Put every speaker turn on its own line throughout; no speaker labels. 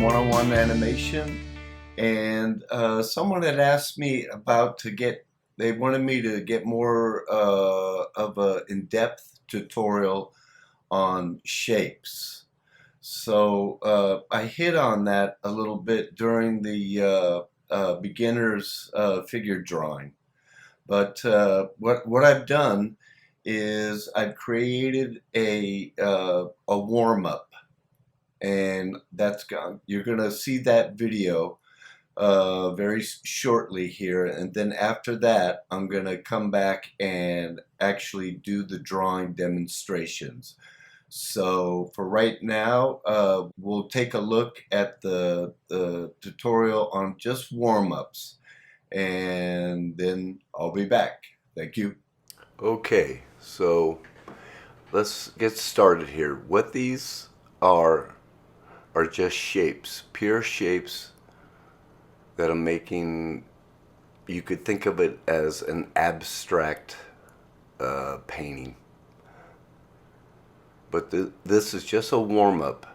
from 101 Animation, and someone had asked me they wanted me to get more of an in-depth tutorial on shapes. So I hit on that a little bit during the beginner's figure drawing. But what I've done is I've created a warm-up, and you're gonna see that video very shortly here, and then after that I'm gonna come back and actually do the drawing demonstrations. So for right now, we'll take a look at the tutorial on just warm-ups, and then I'll be back. Thank you.
Okay, so let's get started here. What these are just shapes, pure shapes that I'm making. You could think of it as an abstract painting. But this is just a warm-up.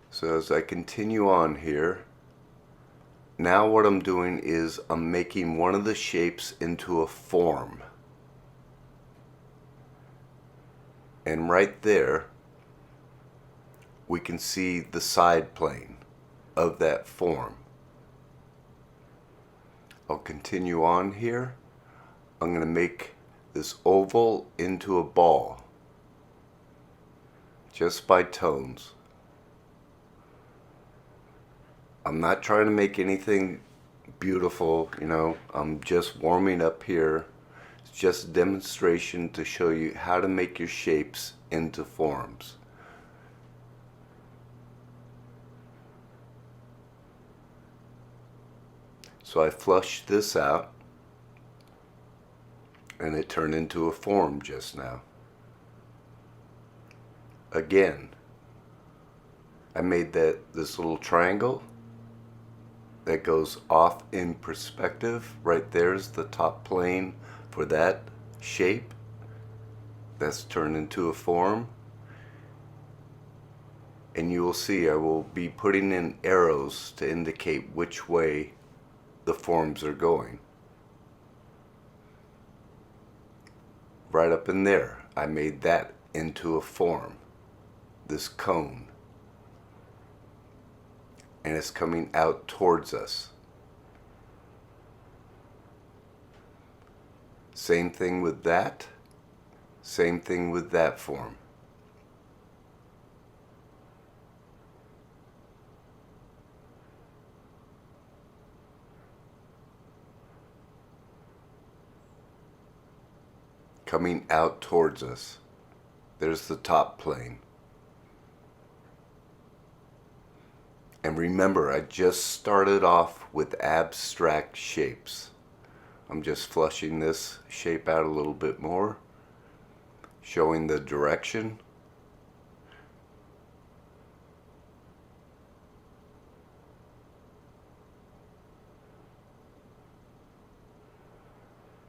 So as I continue on here, now what I'm doing is I'm making one of the shapes into a form. And right there, we can see the side plane of that form. I'll continue on here. I'm going to make this oval into a ball, just by tones. I'm not trying to make anything beautiful, I'm just warming up here. It's just a demonstration to show you how to make your shapes into forms. So I flushed this out, and it turned into a form just now. Again, I made this little triangle that goes off in perspective. Right there's the top plane for that shape. That's turned into a form. And you will see I will be putting in arrows to indicate which way the forms are going. Right up in there, I made that into a form, this cone. And it's coming out towards us. Same thing with that. Same thing with that form. Coming out towards us. There's the top plane. And remember, I just started off with abstract shapes. I'm just flushing this shape out a little bit more, showing the direction.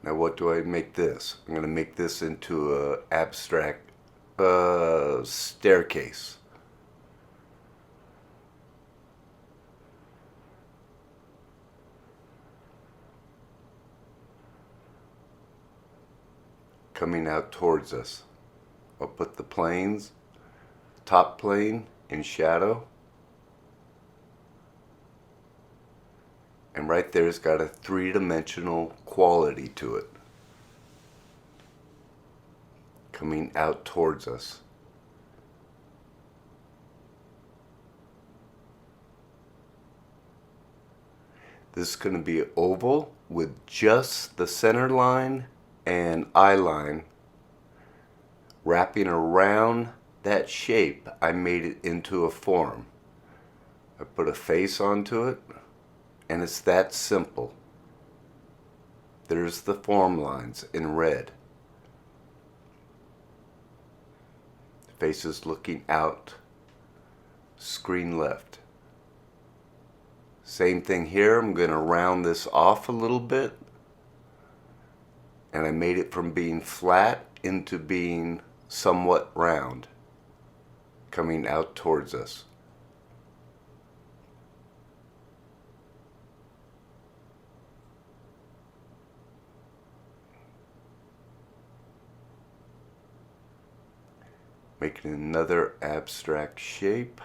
Now what do I make this? I'm going to make this into an abstract staircase. Coming out towards us. I'll put the planes, top plane in shadow. And right there's got a three-dimensional quality to it. Coming out towards us. This is going to be an oval with just the center line and eye line wrapping around that shape. I made it into a form. I put a face onto it, and it's that simple. There's the form lines in red. Face is looking out, screen left. Same thing here. I'm going to round this off a little bit. And I made it from being flat into being somewhat round, coming out towards us. Making another abstract shape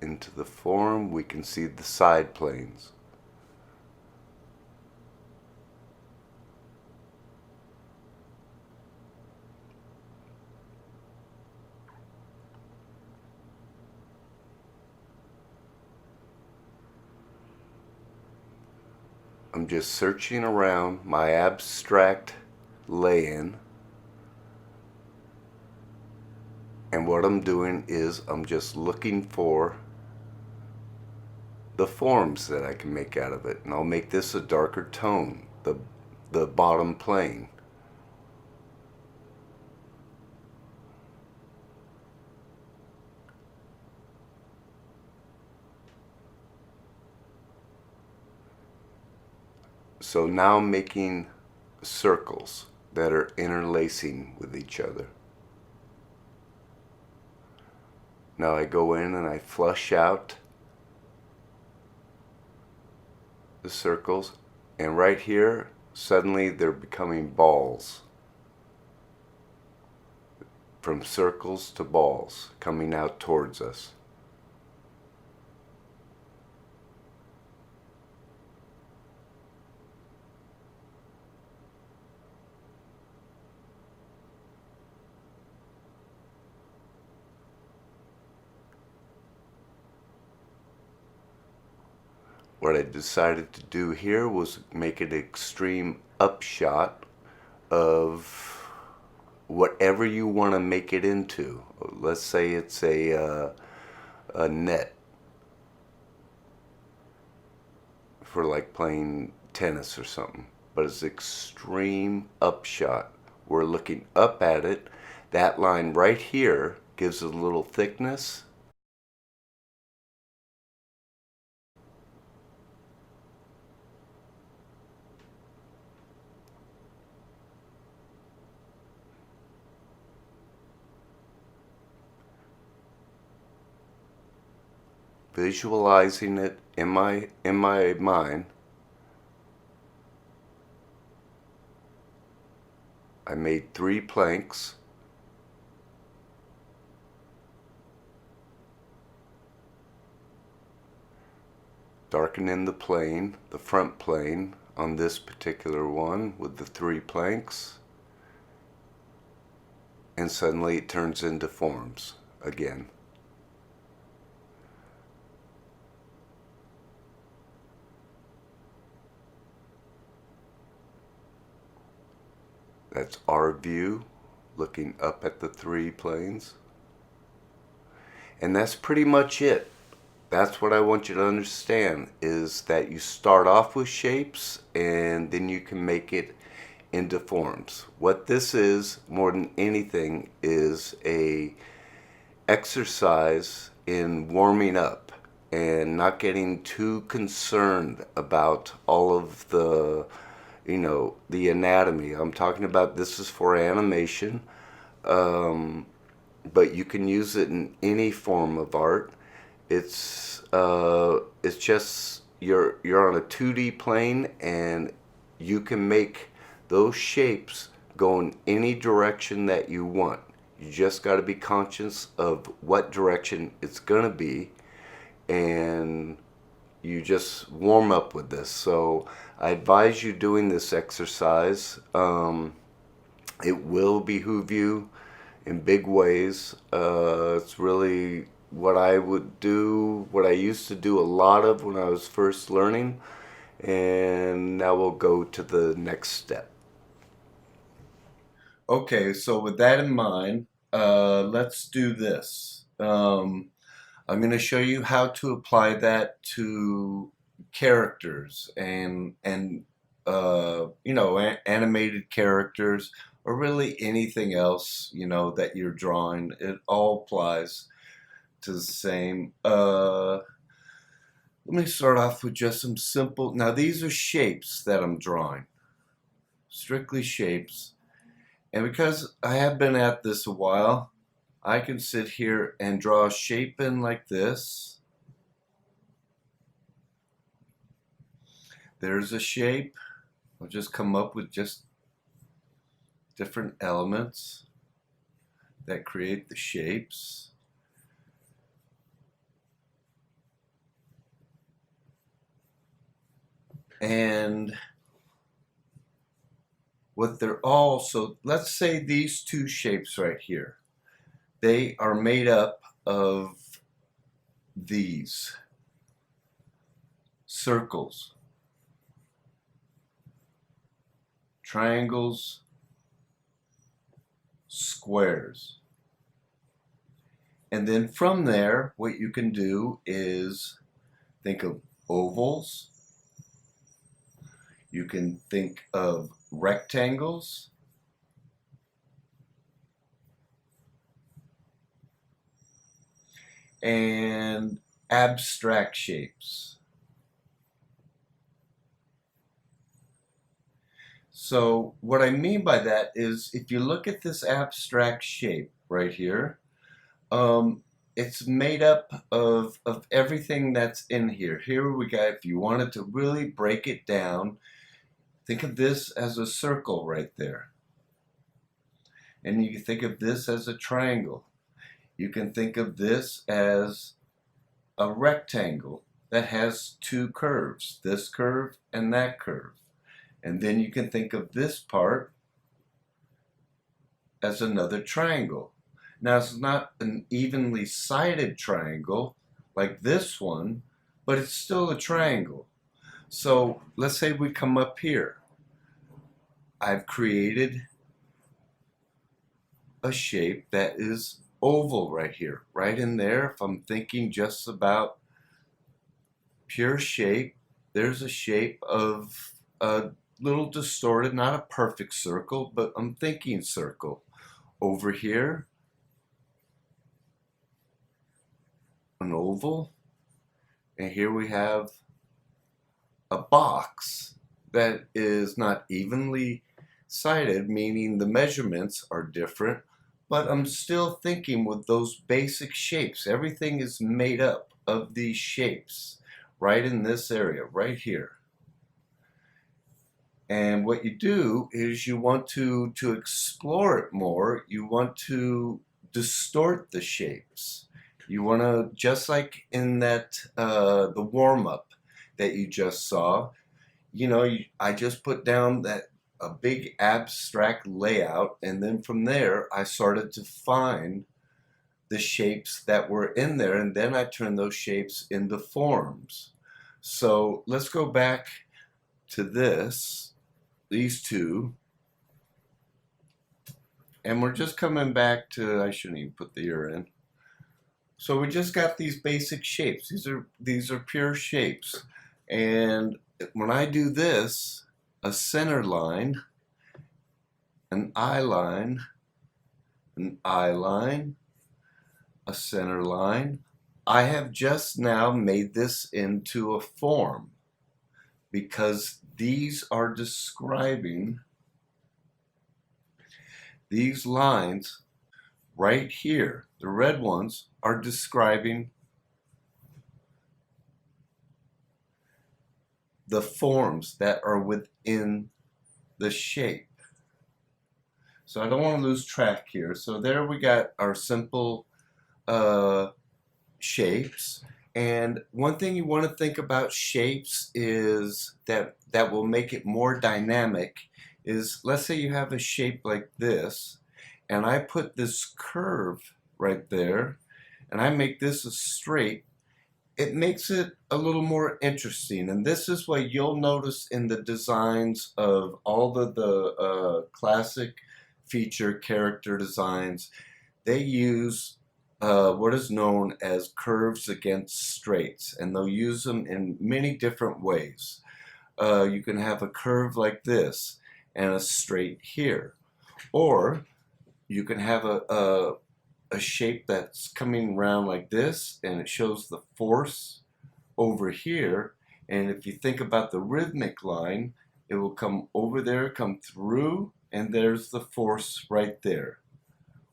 into the form. We can see the side planes. I'm just searching around my abstract lay-in, and what I'm doing is I'm just looking for the forms that I can make out of it, and I'll make this a darker tone, the bottom plane. So now I'm making circles that are interlacing with each other. Now I go in and I flush out the circles, and right here suddenly they're becoming balls. From circles to balls coming out towards us. What I decided to do here was make an extreme upshot of whatever you want to make it into. Let's say it's a net for like playing tennis or something, but it's extreme upshot. We're looking up at it. That line right here gives it a little thickness. Visualizing it in my mind, I made 3 planks. Darkening the plane, the front plane on this particular one with the 3 planks, and suddenly it turns into forms again. That's our view, looking up at the 3 planes. And that's pretty much it. That's what I want you to understand, is that you start off with shapes and then you can make it into forms. What this is, more than anything, is a exercise in warming up and not getting too concerned about all of the the anatomy. I'm talking about, this is for animation, but you can use it in any form of art. It's just you're on a 2D plane, and you can make those shapes go in any direction that you want. You just got to be conscious of what direction it's gonna be, and you just warm up with this. So I advise you doing this exercise. It will behoove you in big ways. It's really what I would do, what I used to do a lot of when I was first learning, and now we'll go to the next step.
Okay, so with that in mind, let's do this. I'm going to show you how to apply that to characters and animated characters, or really anything else that you're drawing. It all applies to the same. Let me start off with just some simple. Now these are shapes that I'm drawing, strictly shapes, And because I have been at this a while, I can sit here and draw a shape in like this. There's a shape. I'll just come up with just different elements that create the shapes. And what they're all, so let's say these two shapes right here, they are made up of these circles, triangles, squares. And then from there, what you can do is think of ovals. You can think of rectangles. And abstract shapes. So what I mean by that is if you look at this abstract shape right here, it's made up of everything that's in here. Here we got, if you wanted to really break it down, think of this as a circle right there. And you can think of this as a triangle. You can think of this as a rectangle that has two curves, this curve and that curve. And then you can think of this part as another triangle. Now it's not an evenly sided triangle like this one, but it's still a triangle. So let's say we come up here. I've created a shape that is oval right here, right in there. If I'm thinking just about pure shape, there's a shape of a little distorted, not a perfect circle, but I'm thinking circle. Over here, an oval, and here we have a box that is not evenly sided, meaning the measurements are different, but I'm still thinking with those basic shapes. Everything is made up of these shapes right in this area, right here. And what you do is you want to explore it more. You want to distort the shapes. You want to, just like in that, the warm-up that you just saw, you know, I just put down that a big abstract layout, and then from there I started to find the shapes that were in there, and then I turned those shapes into forms. So let's go back to these two, and we're just coming back to, I shouldn't even put the ear in. So we just got these basic shapes. These are pure shapes. And when I do this, a center line, an eye line, an eye line, a center line, I have just now made this into a form because these are describing, these lines right here, the red ones, are describing the forms that are within the shape. So I don't want to lose track here. So there we got our simple shapes. And one thing you want to think about shapes is that will make it more dynamic is, let's say you have a shape like this, and I put this curve right there, and I make this a straight. It makes it a little more interesting, and this is what you'll notice in the designs of all the classic feature character designs. They use what is known as curves against straights, and they'll use them in many different ways. You can have a curve like this and a straight here, or you can have a shape that's coming around like this, and it shows the force over here. And if you think about the rhythmic line, it will come over there, come through, and there's the force right there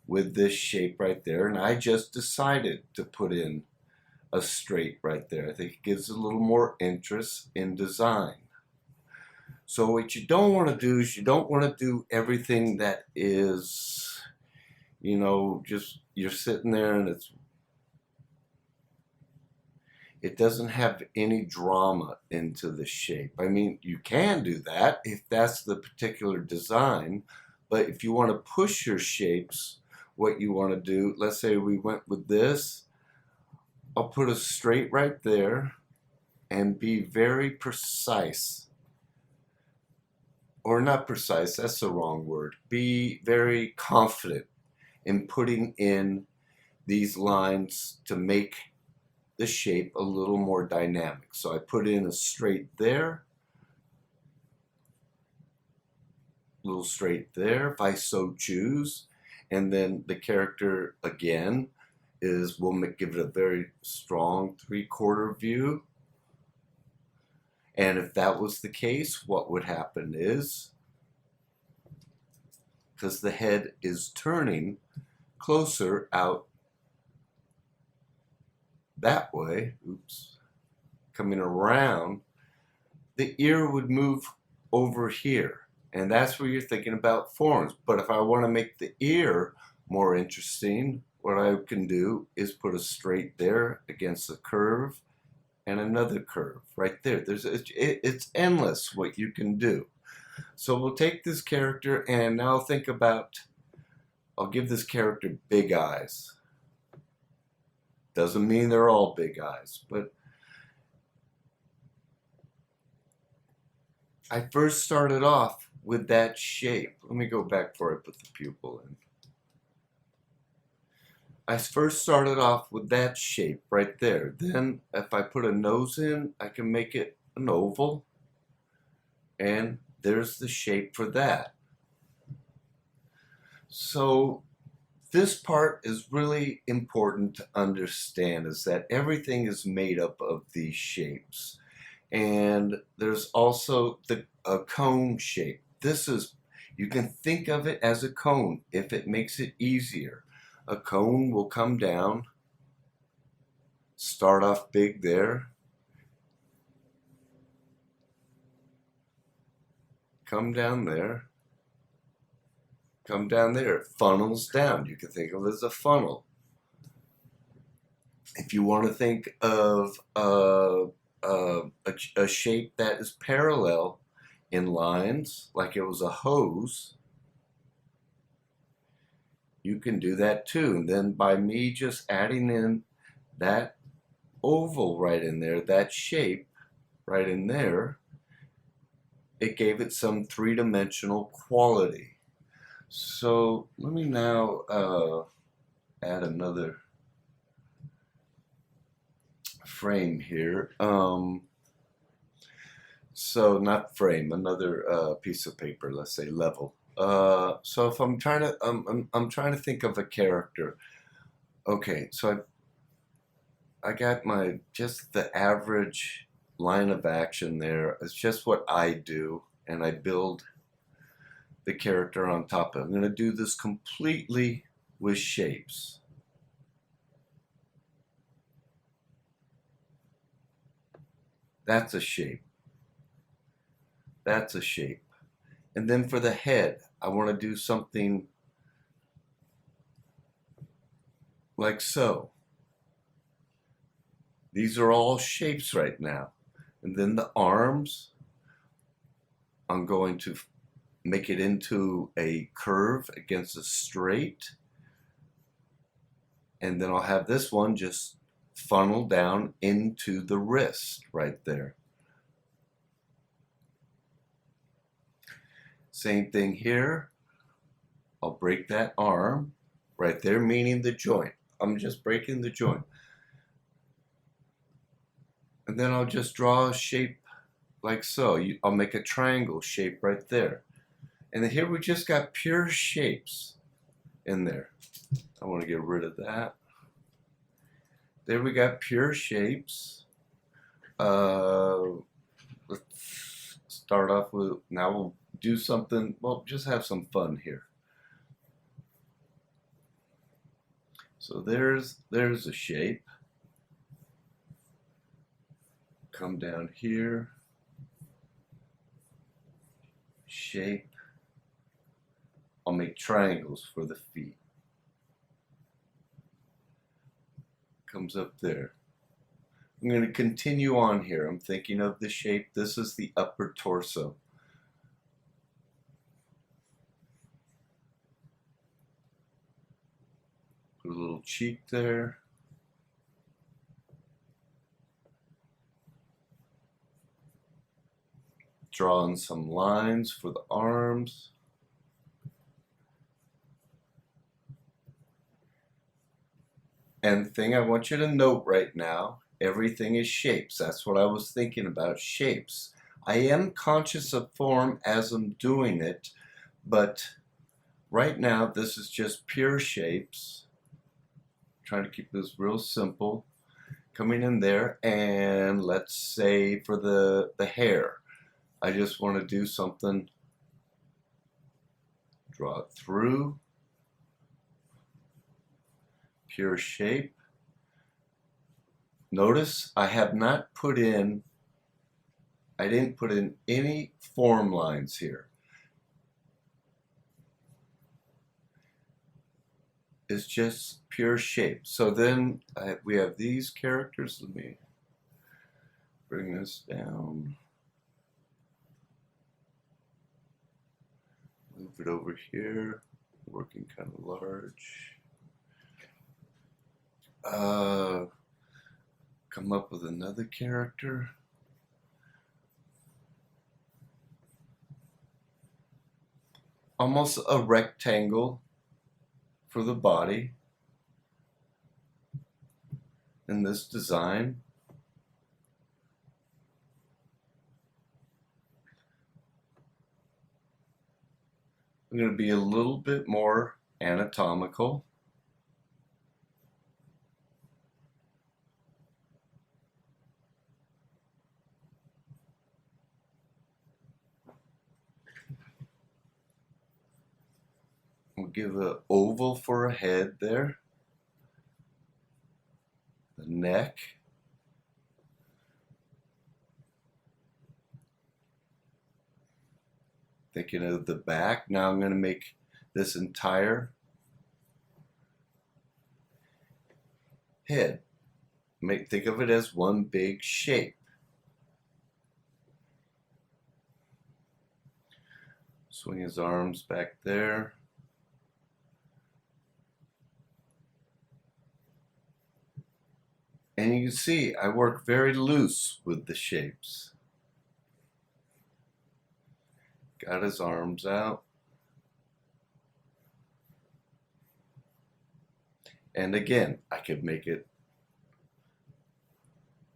with this shape right there. And I just decided to put in a straight right there. I think it gives a little more interest in design. So what you don't want to do is you don't want to do everything that is, just you're sitting there and it doesn't have any drama into the shape. I mean, you can do that if that's the particular design, but if you want to push your shapes, what you want to do, let's say we went with this, I'll put a straight right there and be very precise. Or not precise, that's the wrong word. Be very confident in putting in these lines to make the shape a little more dynamic. So I put in a straight there, little straight there if I so choose, and then the character again we'll give it a very strong 3/4 view. And if that was the case, what would happen is, because the head is turning closer out that way, coming around, the ear would move over here. And that's where you're thinking about forms. But if I want to make the ear more interesting, what I can do is put a straight there against the curve and another curve right there. It's endless what you can do. So we'll take this character and now think about, I'll give this character big eyes. Doesn't mean they're all big eyes, but I first started off with that shape. Let me go back before I put the pupil in. I first started off with that shape right there. Then if I put a nose in, I can make it an oval. And there's the shape for that. So this part is really important to understand, is that everything is made up of these shapes. And there's also a cone shape. You can think of it as a cone if it makes it easier. A cone will come down, start off big there, come down there, come down there. It funnels down. You can think of it as a funnel. If you want to think of a shape that is parallel in lines, like it was a hose, you can do that too. And then by me just adding in that oval right in there, that shape right in there, it gave it some three-dimensional quality. So let me now add another frame here. So not frame, another piece of paper, let's say level. So if I'm trying to, I'm trying to think of a character. Okay, so I got just the average line of action there. It's just what I do, and I build the character on top of it. I'm going to do this completely with shapes. That's a shape. That's a shape. And then for the head, I want to do something like so. These are all shapes right now. And then the arms, I'm going to make it into a curve against a straight. And then I'll have this one just funnel down into the wrist right there. Same thing here. I'll break that arm right there, meaning the joint. I'm just breaking the joint. And then I'll just draw a shape like so. I'll make a triangle shape right there. And then here we just got pure shapes in there. I want to get rid of that. There we got pure shapes. Let's start off with, now we'll do something, well, just have some fun here. So there's a shape. Come down here, shape. I'll make triangles for the feet. Comes up there. I'm going to continue on here. I'm thinking of the shape. This is the upper torso. Put a little cheek there. Drawing some lines for the arms. And the thing I want you to note right now, everything is shapes. That's what I was thinking about, shapes. I am conscious of form as I'm doing it, but right now this is just pure shapes. Trying to keep this real simple. Coming in there, and let's say for the hair, I just want to do something, draw it through, pure shape. Notice I have not put in, I didn't put in any form lines here. It's just pure shape. So then we have these characters. Let me bring this down. Move it over here, working kind of large. Come up with another character. Almost a rectangle for the body in this design. I'm going to be a little bit more anatomical. We'll give an oval for a head there. The neck. Thinking of the back. Now I'm going to make this entire head. Think of it as one big shape. Swing his arms back there. And you can see I work very loose with the shapes. Got his arms out. And again, I could make it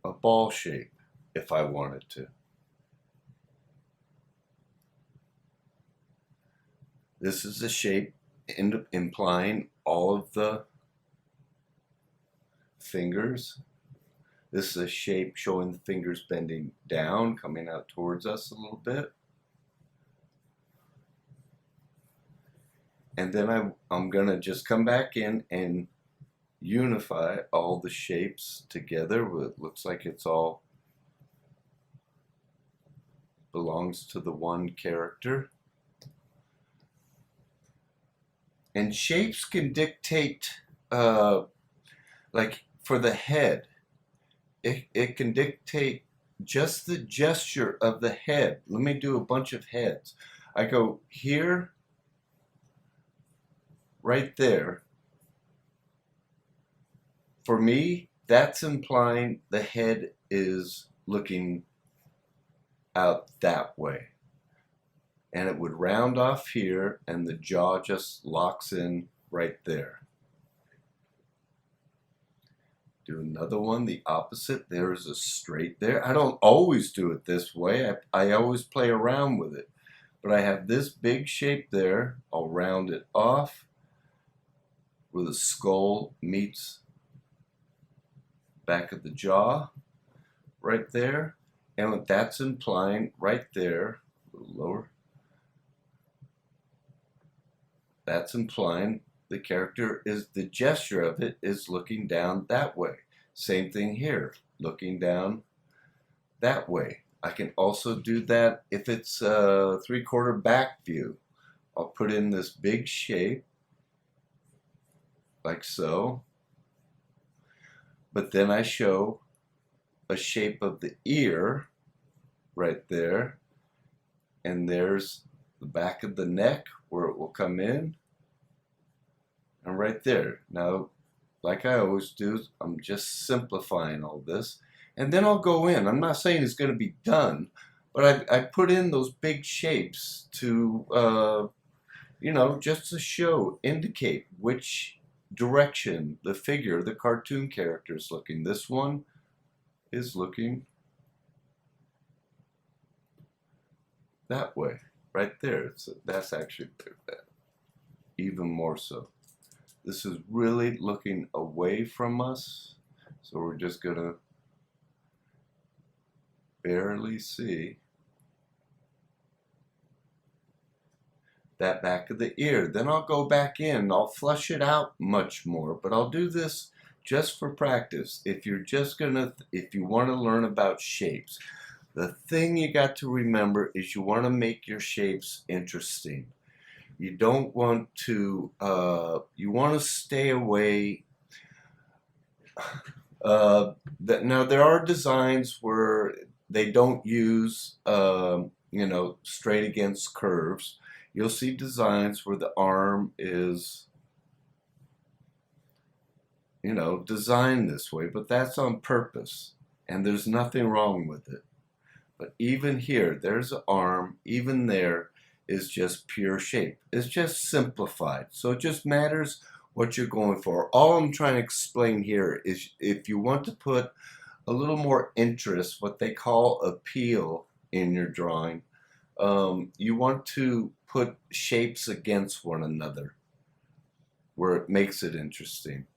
a ball shape if I wanted to. This is a shape implying all of the fingers. This is a shape showing the fingers bending down, coming out towards us a little bit. And then I'm going to just come back in and unify all the shapes together. It looks like it's all belongs to the one character. And shapes can dictate, like for the head, it can dictate just the gesture of the head. Let me do a bunch of heads. I go here, right there. For me, that's implying the head is looking out that way. And it would round off here, and the jaw just locks in right there. Do another one, the opposite. There's a straight there. I don't always do it this way. I always play around with it. But I have this big shape there. I'll round it off where the skull meets back of the jaw right there. And what that's implying right there, a little lower, That's implying the character is, the gesture of it is looking down that way. Same thing here, looking down that way. I can also do that if it's a 3/4 back view. I'll put in this big shape, like so, but then I show a shape of the ear right there, and there's the back of the neck where it will come in, and right there. Now, like I always do, I'm just simplifying all this, and then I'll go in. I'm not saying it's going to be done, but I put in those big shapes to, just to show, indicate which direction the figure, the cartoon character is looking. This one is looking that way, right there. That's actually even more so. This is really looking away from us, so we're just gonna barely see that back of the ear. Then I'll go back in, I'll flush it out much more, but I'll do this just for practice. If you want to learn about shapes, the thing you got to remember is you want to make your shapes interesting. You don't want to, you want to stay away. Now there are designs where they don't use, straight against curves. You'll see designs where the arm is, designed this way, but that's on purpose, and there's nothing wrong with it. But even here, there's an arm, even there is just pure shape. It's just simplified. So it just matters what you're going for. All I'm trying to explain here is if you want to put a little more interest, what they call appeal in your drawing, you want to put shapes against one another where it makes it interesting.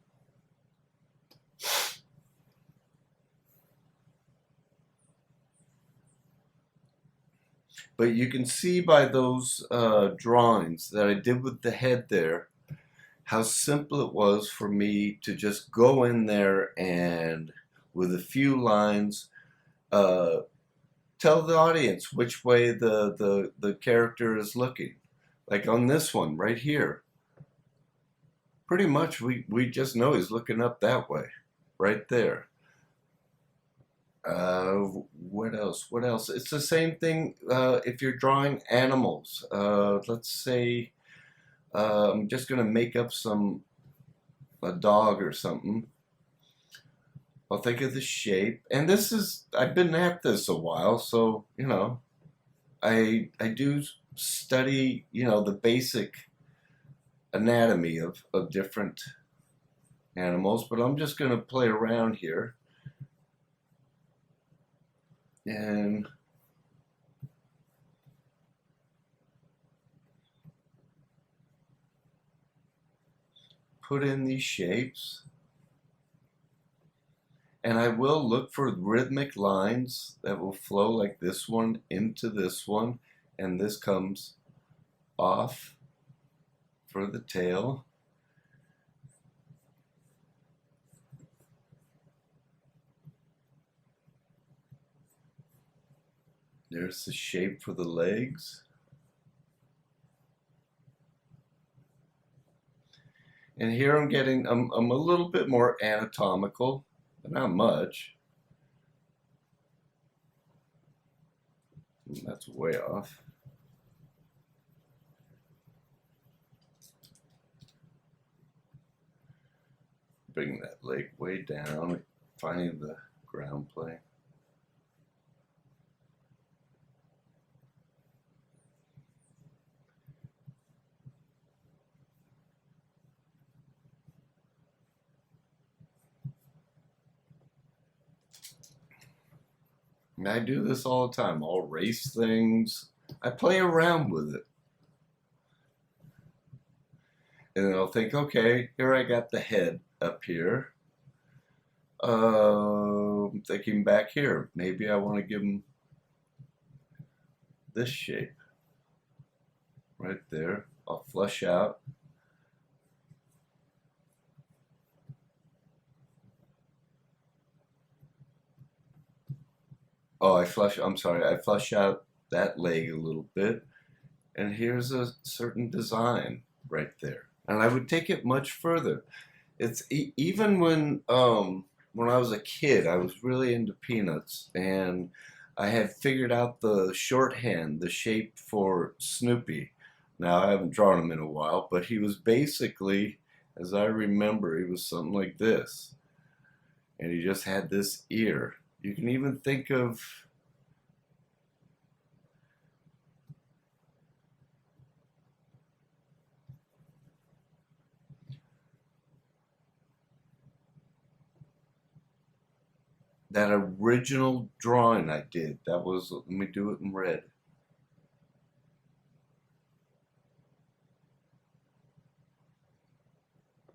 But you can see by those drawings that I did with the head there, how simple it was for me to just go in there and with a few lines tell the audience which way the character is looking. Like on this one right here, pretty much we just know he's looking up that way, right there. What else? What else? It's the same thing if you're drawing animals. Let's say I'm just gonna make up a dog or something. I'll think of the shape, and I've been at this a while, so I do study the basic anatomy of different animals, but I'm just gonna play around here and put in these shapes. And I will look for rhythmic lines that will flow like this one into this one, and this comes off for the tail. There's the shape for the legs. And here I'm a little bit more anatomical, but not much. That's way off. Bring that leg way down, finding the ground plane. And I do this all the time. I'll race things. I play around with it. And then I'll think, okay, here I got the head up here. I'm thinking back here. Maybe I want to give him this shape right there. I'll flush out Oh, I'm sorry, I flush out that leg a little bit, and here's a certain design right there. And I would take it much further. Even when I was a kid, I was really into peanuts, and I had figured out the shorthand, the shape for Snoopy. Now I haven't drawn him in a while, but he was basically, as I remember, he was something like this, and he just had this ear. You can even think of that original drawing I did. That was, let me do it in red.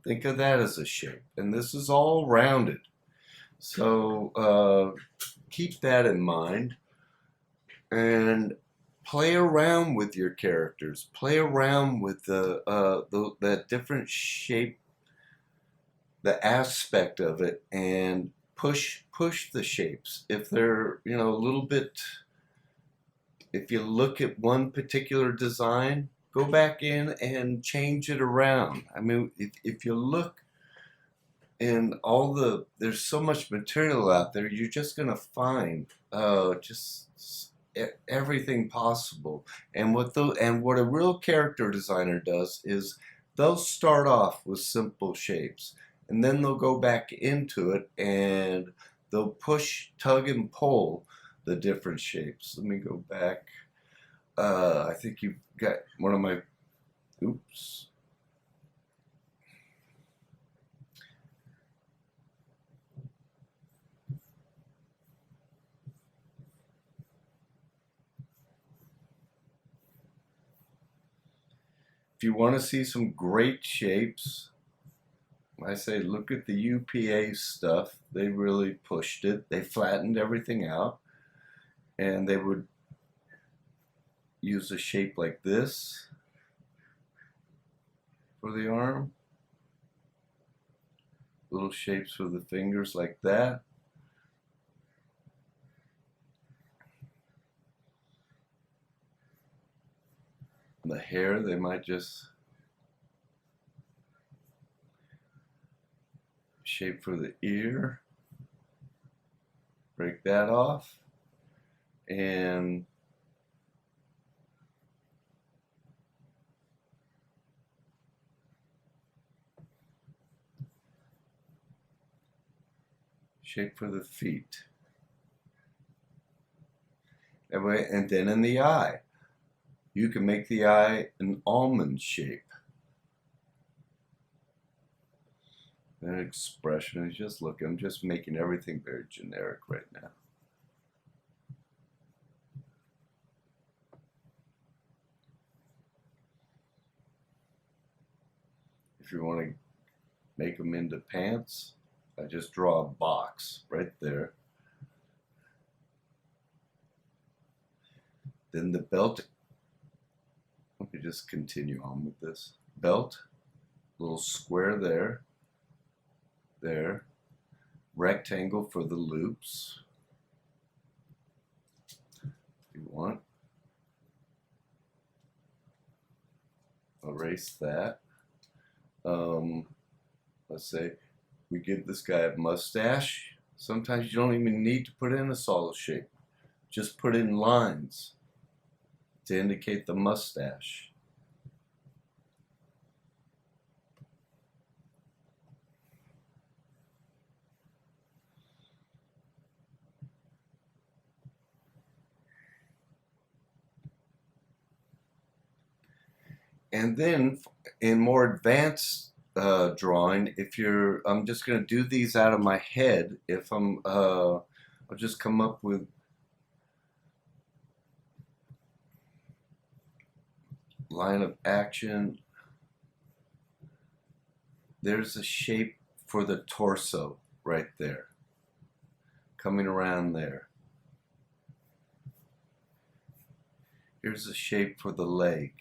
Think of that as a shape. And this is all rounded. So keep that in mind and play around with your characters. Play around with the different shape, the aspect of it, and push the shapes. If they're, a little bit, if you look at one particular design, go back in and change it around. I mean, if you look in there's so much material out there, you're just going to find just everything possible. And what a real character designer does is they'll start off with simple shapes, and then they'll go back into it and they'll push, tug, and pull the different shapes. Let me go back. I think you've got one of my, oops. If you want to see some great shapes, I say look at the UPA stuff. They really pushed it. They flattened everything out, and they would use a shape like this for the arm. Little shapes for the fingers like that. The hair, they might just shape for the ear. Break that off. And shape for the feet. And then in the eye, you can make the eye an almond shape. An expression is just look. I'm just making everything very generic right now. If you want to make them into pants, I just draw a box right there. Then the belt, let me just continue on with this. Belt, little square there, there, rectangle for the loops, if you want. Erase that. Let's say we give this guy a mustache. Sometimes you don't even need to put in a solid shape. Just put in lines to indicate the mustache. And then in more advanced drawing, I'm just going to do these out of my head. I'll just come up with line of action. There's a shape for the torso right there, coming around there. Here's a shape for the leg.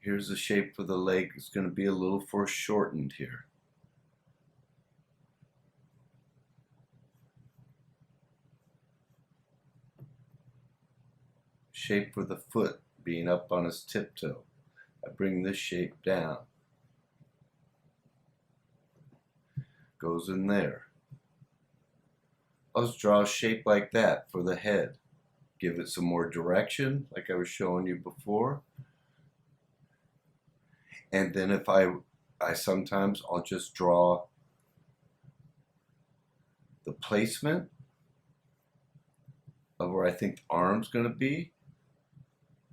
Here's a shape for the leg. It's going to be a little foreshortened here. shape for the foot being up on his tiptoe. I bring this shape down. Goes in there. I'll just draw a shape like that for the head. Give it some more direction, like I was showing you before. And then if I sometimes I'll just draw the placement of where I think the arm's going to be.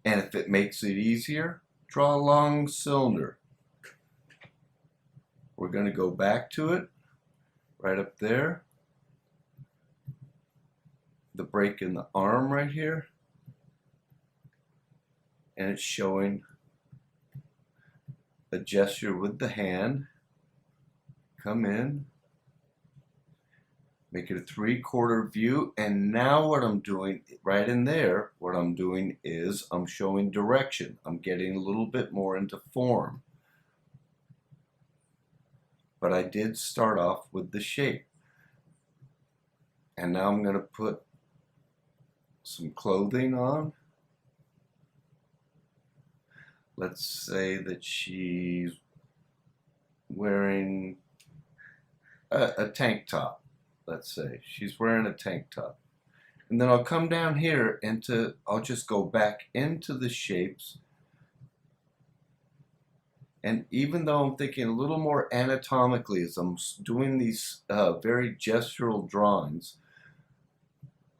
And if it makes it easier, draw a long cylinder. We're going to go back to it, right up there. The break in the arm right here. And it's showing a gesture with the hand. Come in. Make it a 3/4 view. And now what I'm doing right in there, what I'm doing is I'm showing direction. I'm getting a little bit more into form. But I did start off with the shape. And now I'm going to put some clothing on. Let's say that she's wearing a tank top. Let's say she's wearing a tank top. And then I'll come down here I'll just go back into the shapes. And even though I'm thinking a little more anatomically as I'm doing these very gestural drawings,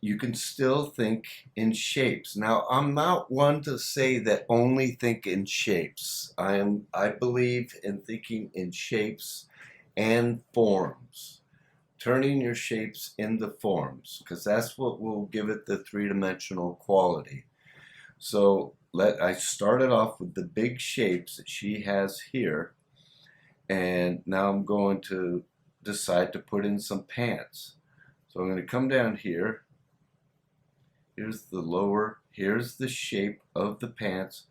you can still think in shapes. Now, I'm not one to say that only think in shapes. I believe in thinking in shapes and forms. Turning your shapes into forms, because that's what will give it the three-dimensional quality. So I started off with the big shapes that she has here, and now I'm going to decide to put in some pants. So I'm going to come down here. Here's the lower, here's the shape of the pants.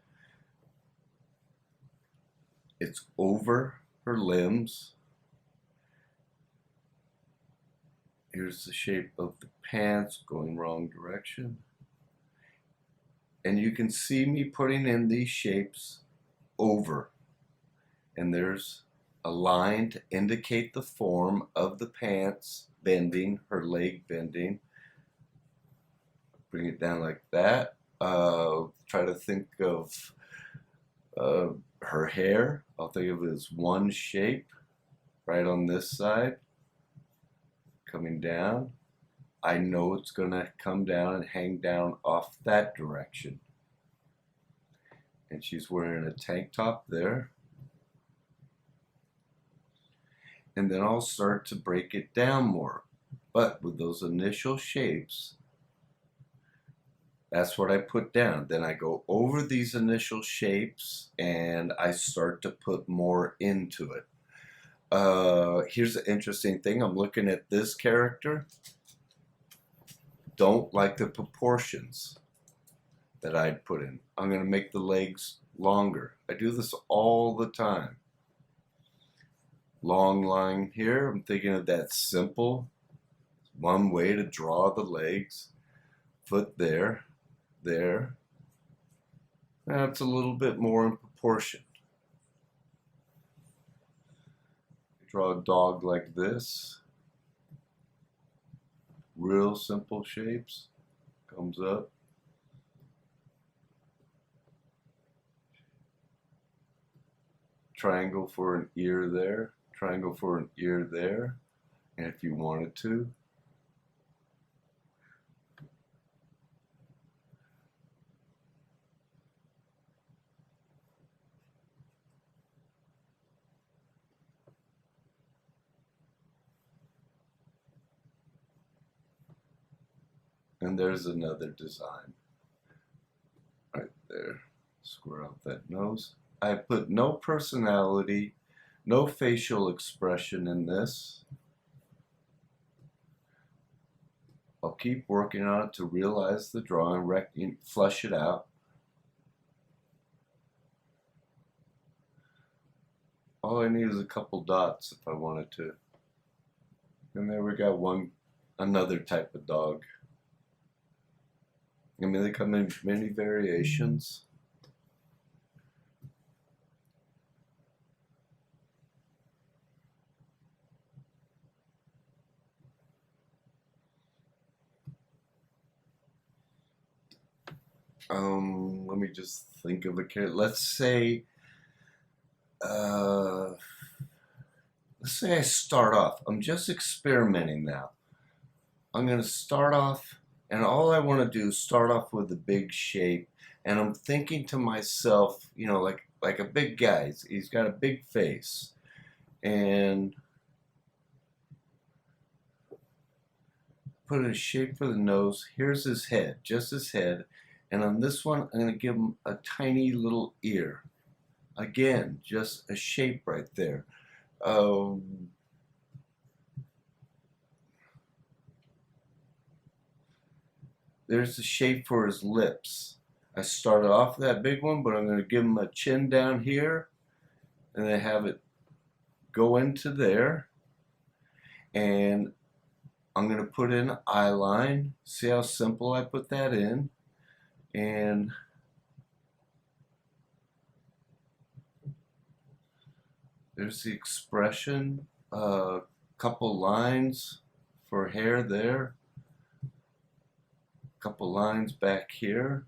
It's over her limbs. Here's the shape of the pants going wrong direction. And you can see me putting in these shapes over. And there's a line to indicate the form of the pants bending, her leg bending. Bring it down like that. Try to think of her hair. I'll think of it as one shape right on this side. Coming down. I know it's going to come down and hang down off that direction. And she's wearing a tank top there. And then I'll start to break it down more. But with those initial shapes, that's what I put down. Then I go over these initial shapes and I start to put more into it. Here's the interesting thing. I'm looking at this character. Don't like the proportions that I'd put in. I'm going to make the legs longer. I do this all the time. Long line here. I'm thinking of that simple one way to draw the legs. Foot there. There. Now it's a little bit more in proportion. Draw a dog like this. Real simple shapes. Comes up. Triangle for an ear there. Triangle for an ear there. And if you wanted to, and there's another design right there. Square out that nose. I put no personality, no facial expression in this. I'll keep working on it to realize the drawing, flush it out. All I need is a couple dots if I wanted to. And there we got another type of dog. I mean, they come in many variations. Let me just think of a character. Uh, let's say I start off. I'm just experimenting now. I'm going to start off, and all I want to do is start off with a big shape. And I'm thinking to myself, you know, like a big guy. He's got a big face, and put a shape for the nose. Here's his head, just his head. And on this one, I'm going to give him a tiny little ear. Again, just a shape right there. There's the shape for his lips. I started off with that big one, but I'm going to give him a chin down here, and then have it go into there. And I'm going to put in eye line. See how simple I put that in? And there's the expression. Couple lines for hair there. Couple lines back here.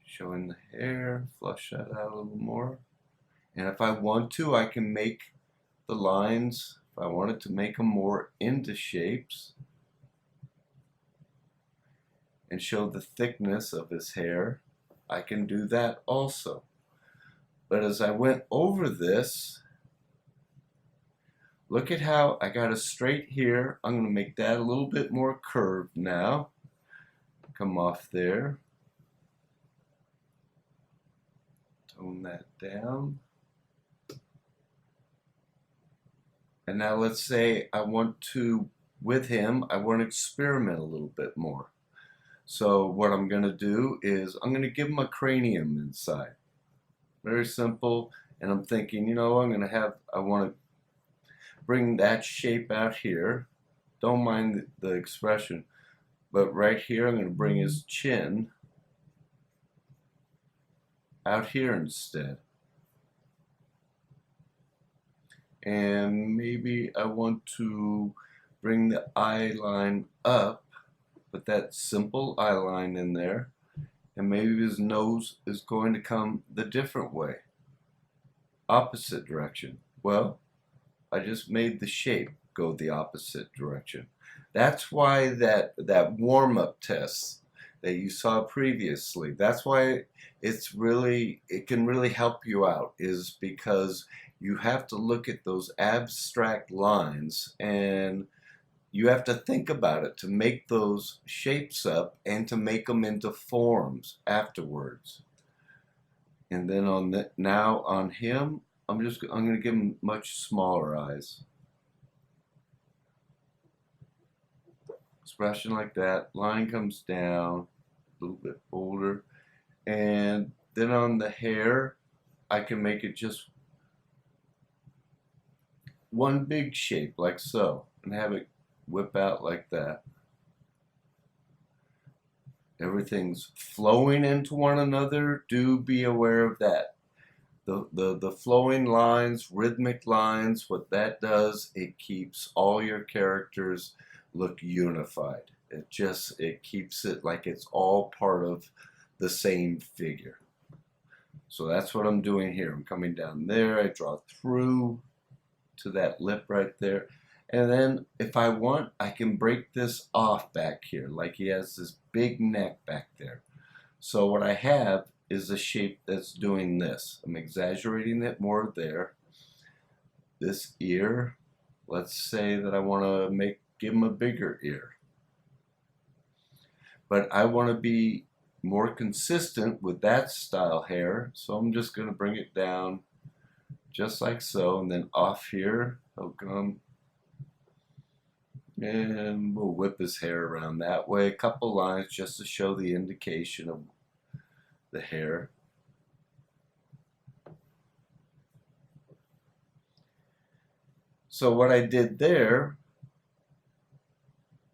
Showing the hair. Flush that out a little more. And if I want to, I can make the lines, if I wanted to make them more into shapes, and show the thickness of his hair, I can do that also. But as I went over this, look at how I got a straight here. I'm going to make that a little bit more curved now. Come off there. Tone that down. And now let's say I want to, with him, I want to experiment a little bit more. So what I'm going to do is I'm going to give him a cranium inside. Very simple. And I'm thinking, you know, I want to bring that shape out here. Don't mind the expression. But right here, I'm going to bring his chin out here instead. And maybe I want to bring the eye line up, put that simple eye line in there, and maybe his nose is going to come the different way, opposite direction. Well, I just made the shape go the opposite direction. That's why that warm-up test that you saw previously, that's why it can really help you out, is because you have to look at those abstract lines and you have to think about it to make those shapes up and to make them into forms afterwards. And then now on him, I'm going to give him much smaller eyes. Expression like that. Line comes down, a little bit bolder. And then on the hair, I can make it just one big shape like so, and have it whip out like that. Everything's flowing into one another. Do be aware of that. The flowing lines, rhythmic lines, what that does, it keeps all your characters look unified. It keeps it like it's all part of the same figure. So that's what I'm doing here. I'm coming down there, I draw through to that lip right there. And then if I want, I can break this off back here, like he has this big neck back there. So what I have is a shape that's doing this. I'm exaggerating it more there. This ear, let's say that I want to give him a bigger ear. But I want to be more consistent with that style hair, so I'm just going to bring it down just like so, and then off here he'll come, and we'll whip his hair around that way. A couple lines just to show the indication of the hair. So what I did there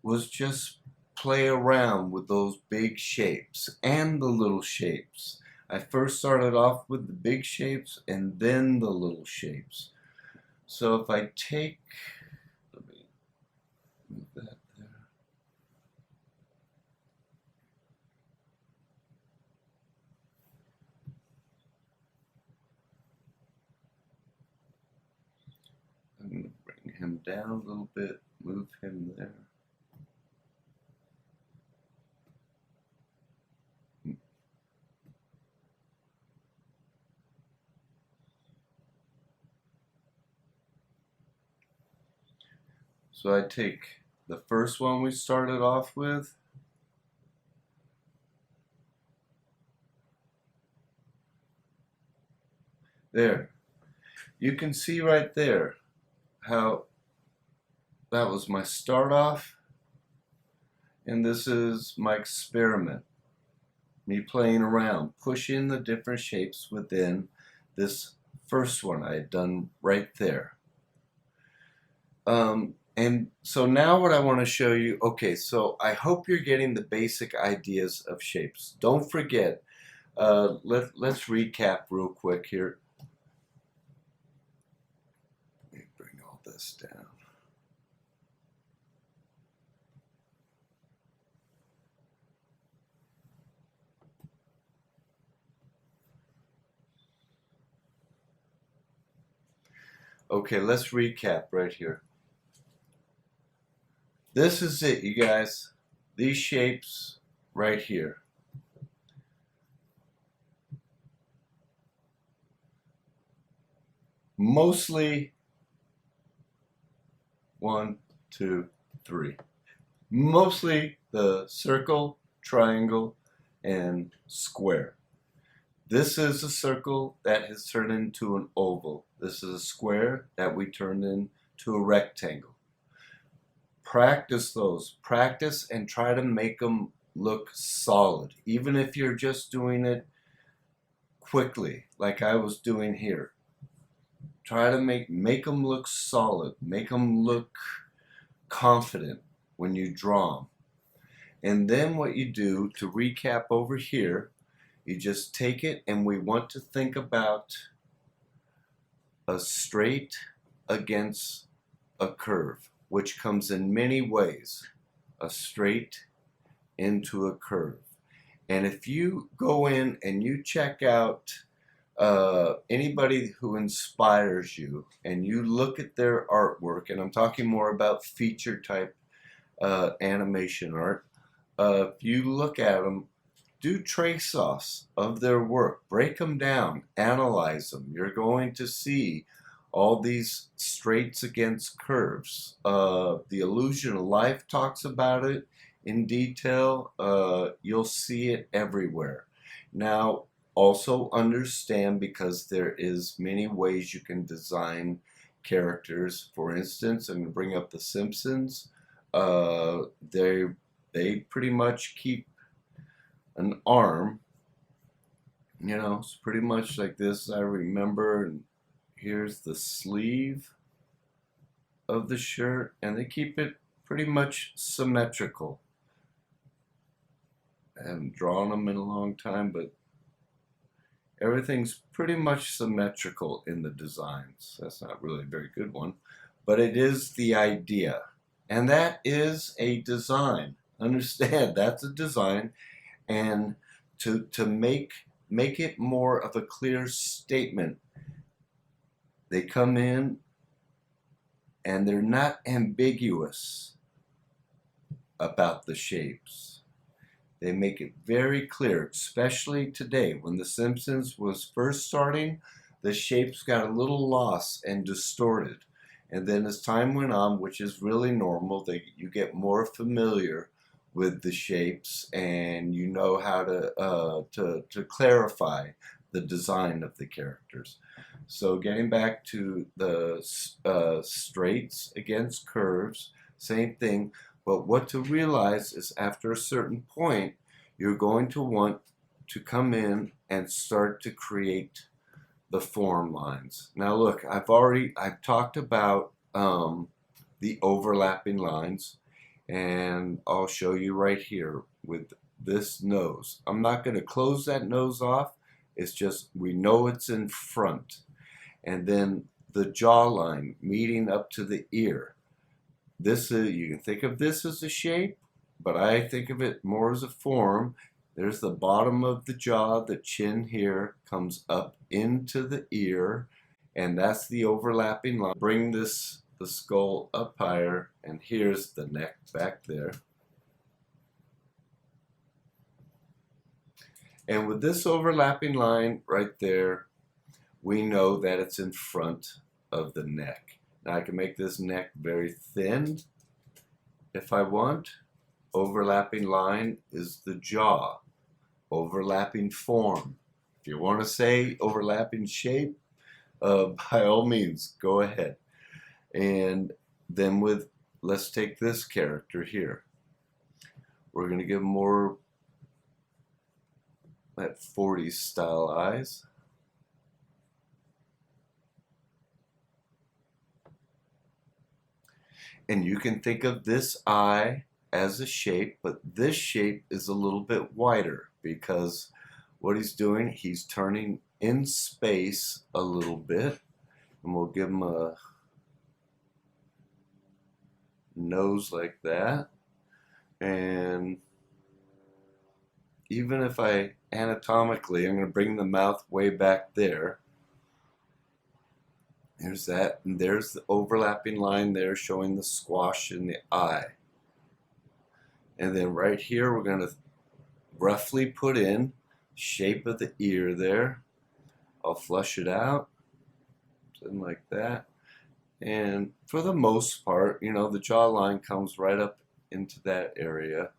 was just play around with those big shapes and the little shapes. I first started off with the big shapes and then the little shapes. So if I take, let me move that there. I'm going to bring him down a little bit, move him there. So I take the first one we started off with, there. You can see right there how that was my start off, and this is my experiment. Me playing around, pushing the different shapes within this first one I had done right there. And so now what I want to show you, okay, so I hope you're getting the basic ideas of shapes. Don't forget, let's recap real quick here. Let me bring all this down. Okay, let's recap right here. This is it, you guys. These shapes right here. Mostly 1, 2, 3. Mostly the circle, triangle, and square. This is a circle that has turned into an oval. This is a square that we turned into a rectangle. Practice those. Practice and try to make them look solid. Even if you're just doing it quickly, like I was doing here. Try to make them look solid. Make them look confident when you draw them. And then what you do, to recap over here, you just take it, and we want to think about a straight against a curve, which comes in many ways. A straight into a curve. And if you go in and you check out anybody who inspires you and you look at their artwork, and I'm talking more about feature type animation art, if you look at them, do trace-offs of their work. Break them down. Analyze them. You're going to see all these straights against curves. The Illusion of Life talks about it in detail. You'll see it everywhere. Now, also understand, because there is many ways you can design characters. For instance, I'm going to bring up The Simpsons. They pretty much keep an arm, you know, it's pretty much like this, I remember. And here's the sleeve of the shirt, and they keep it pretty much symmetrical. I haven't drawn them in a long time, but everything's pretty much symmetrical in the designs. That's not really a very good one, but it is the idea. And that is a design. Understand, that's a design. And to make it more of a clear statement, they come in and they're not ambiguous about the shapes. They make it very clear, especially today when The Simpsons was first starting. The shapes got a little lost and distorted, and then as time went on, which is really normal, you get more familiar with the shapes, and you know how to clarify the design of the characters. So getting back to the straights against curves, same thing. But what to realize is, after a certain point, you're going to want to come in and start to create the form lines. Now look, I've talked about the overlapping lines, And I'll show you right here with this nose. I'm not going to close that nose off. It's just we know it's in front. And then the jawline meeting up to the ear. This is, you can think of this as a shape, but I think of it more as a form. There's the bottom of the jaw, the chin here comes up into the ear, and that's the overlapping line. Bring the skull up higher, and here's the neck back there. And with this overlapping line right there, we know that it's in front of the neck. Now I can make this neck very thin if I want. Overlapping line is the jaw. Overlapping form. If you want to say overlapping shape, by all means, go ahead. And then let's take this character here. We're going to give more that 40s style eyes. And you can think of this eye as a shape, but this shape is a little bit wider because what he's doing, he's turning in space a little bit. And we'll give him a nose like that. And even if I anatomically, I'm going to bring the mouth way back there. There's that, and there's the overlapping line there showing the squash in the eye. And then right here, we're going to roughly put in shape of the ear there. I'll flush it out, something like that. And for the most part, you know, the jawline comes right up into that area.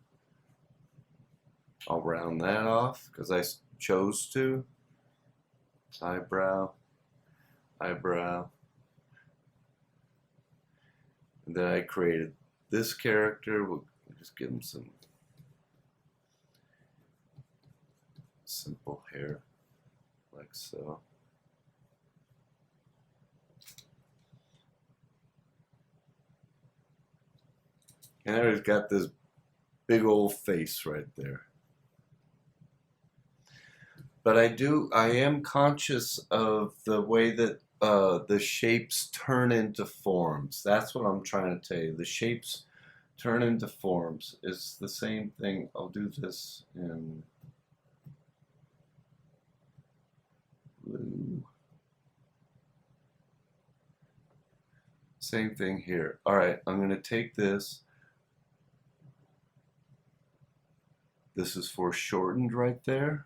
I'll round that off because I chose to. Eyebrow, eyebrow. And then I created this character. We'll just give him some simple hair, like so. And there he's got this big old face right there. But I am conscious of the way that the shapes turn into forms. That's what I'm trying to tell you. The shapes turn into forms. It's the same thing. I'll do this in blue. Same thing here. All right, I'm going to take this. This is foreshortened right there.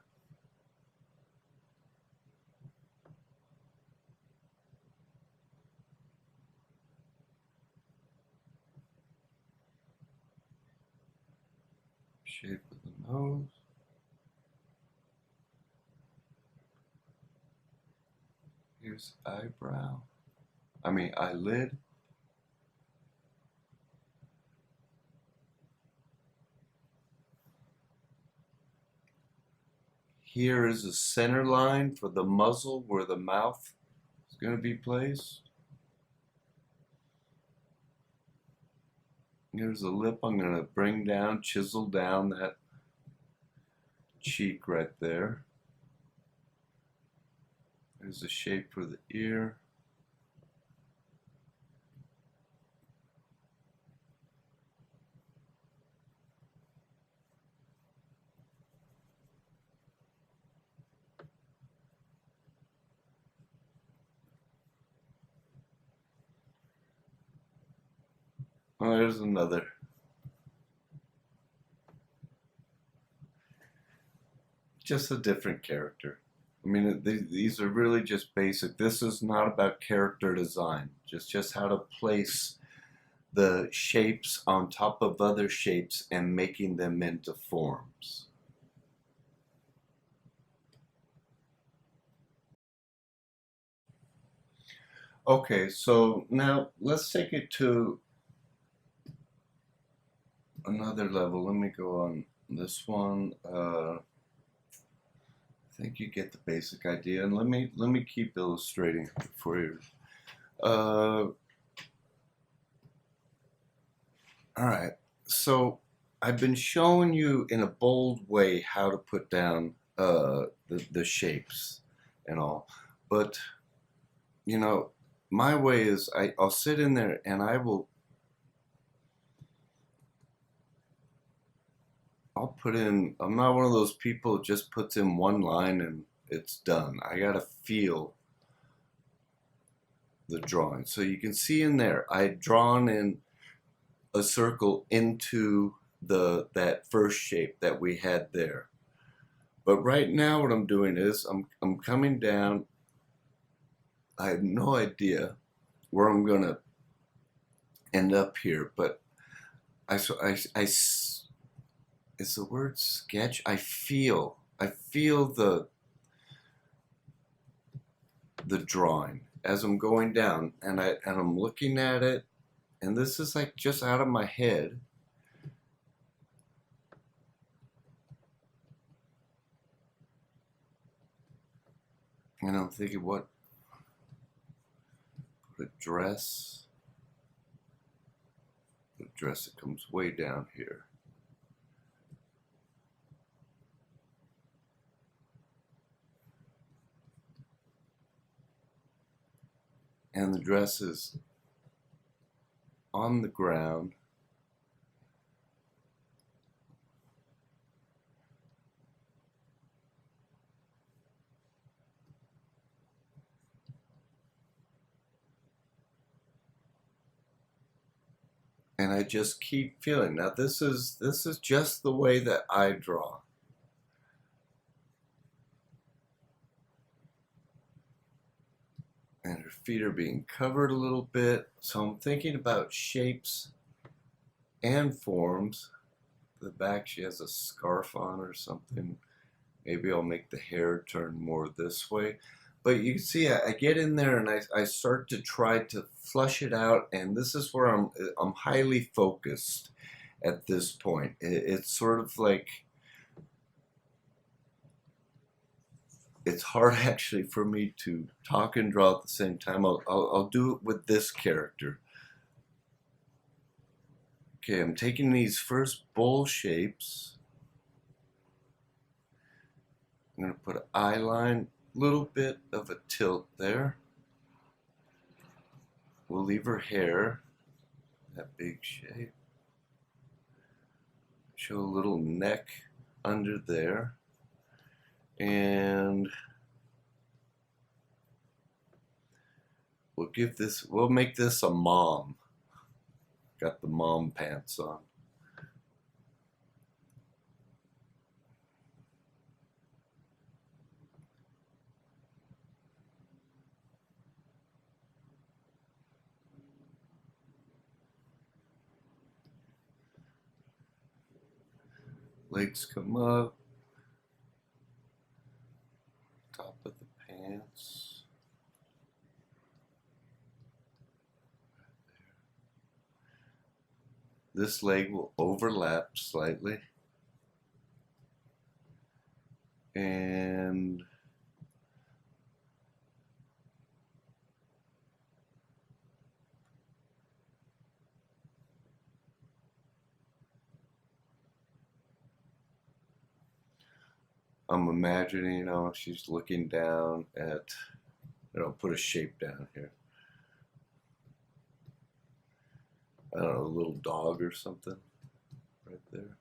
Shape of the nose. Here's eyebrow. Eyelid. Here is a center line for the muzzle where the mouth is going to be placed. Here's a lip I'm going to bring down, chisel down that cheek right there. There's a shape for the ear. Oh, there's another. Just a different character. I mean, these are really just basic. This is not about character design. Just how to place the shapes on top of other shapes and making them into forms. Okay, so now let's take it to another level. Let me go on this one. I think you get the basic idea, and let me keep illustrating for you. All right. So I've been showing you in a bold way how to put down the shapes and all, but you know, my way is I'll sit in there and I'll put in. I'm not one of those people who just puts in one line and it's done. I gotta feel the drawing. So you can see in there, I had drawn in a circle into the that first shape that we had there. But right now what I'm doing is I'm coming down. I have no idea where I'm gonna end up here, but is the word sketch? I feel the drawing as I'm going down, and I'm looking at it, and this is like just out of my head. And I'm thinking, what? The dress. The dress that comes way down here. And the dress is on the ground. And I just keep feeling. Now this is just the way that I draw. And her feet are being covered a little bit. So I'm thinking about shapes and forms. The back, she has a scarf on or something. Maybe I'll make the hair turn more this way. But you can see I get in there and I start to try to flush it out, and this is where I'm highly focused at this point. It's sort of like it's hard actually for me to talk and draw at the same time. I'll do it with this character. Okay, I'm taking these first bowl shapes. I'm going to put an eye line, little bit of a tilt there. We'll leave her hair, that big shape. Show a little neck under there. And we'll make this a mom. Got the mom pants on. Legs come up. Top of the pants. This leg will overlap slightly. And I'm imagining, she's looking down at, put a shape down here. I don't know, a little dog or something right there.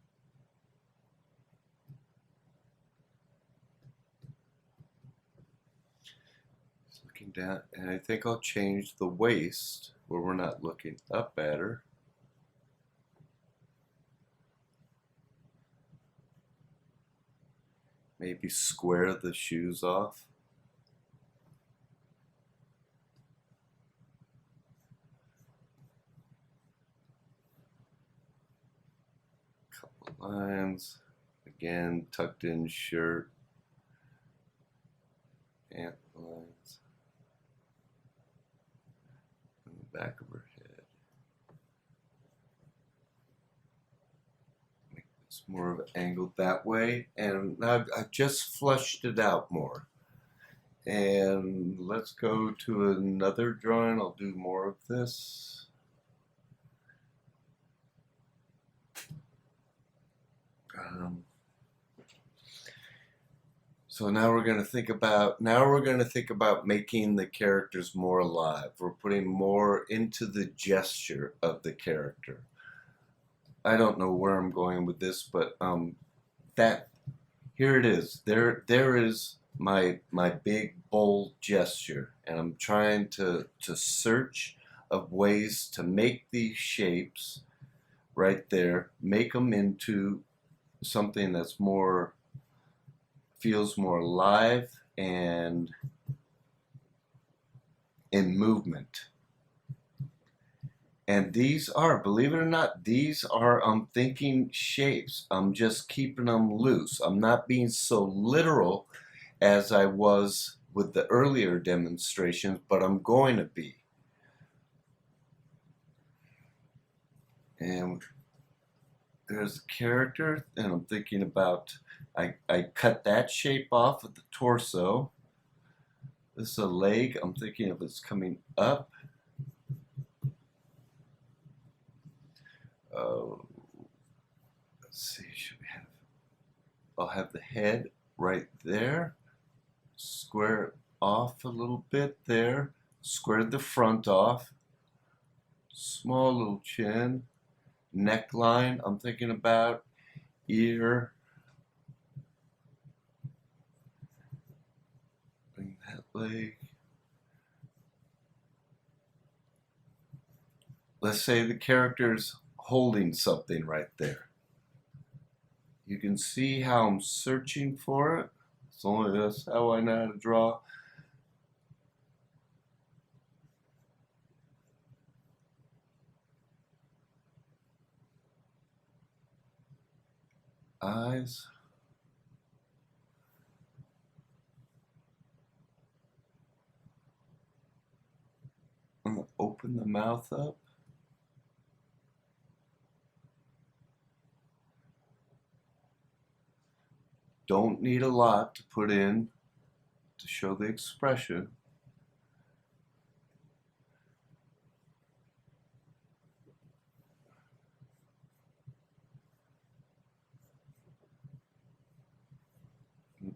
Just looking down, and I think I'll change the waist where we're not looking up at her. Maybe square the shoes off. Couple lines. Again, tucked in shirt. Pant lines. On the back of her head. Make this more of an angle that way. And now I've just flushed it out more. And let's go to another drawing. I'll do more of this. Um, so now we're going to think about making the characters more alive. We're putting more into the gesture of the character. I don't know where I'm going with this, but that here it is. There is my big bold gesture, and I'm trying to search of ways to make these shapes right there, make them into something that's more, feels more alive and in movement. And these are, believe it or not, these are, I'm thinking shapes. I'm just keeping them loose. I'm not being so literal as I was with the earlier demonstrations, but I'm going to be. And there's a character, and I'm thinking about, I cut that shape off of the torso. This is a leg. I'm thinking of it's coming up. Let's see, I'll have the head right there. Square it off a little bit there. Squared the front off. Small little chin. Neckline, I'm thinking about. Ear. Bring that leg. Let's say the character's holding something right there. You can see how I'm searching for it. It's only that's how I know how to draw. Eyes. I'm going to open the mouth up. Don't need a lot to put in to show the expression.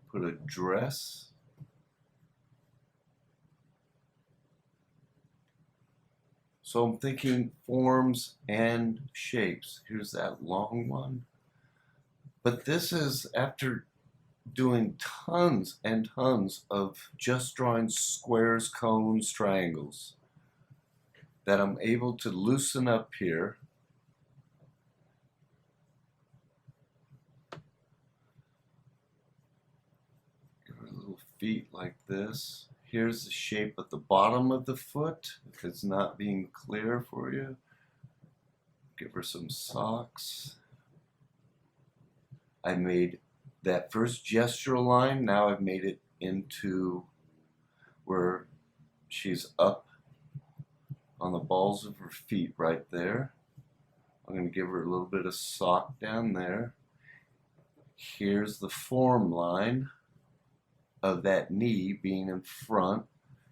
Put a dress. So I'm thinking forms and shapes. Here's that long one. But this is after doing tons and tons of just drawing squares, cones, triangles, that I'm able to loosen up here. Give her little feet like this. Here's the shape at the bottom of the foot, if it's not being clear for you. Give her some socks. I made that first gestural line, now I've made it into where she's up on the balls of her feet right there. I'm going to give her a little bit of sock down there. Here's the form line of that knee being in front.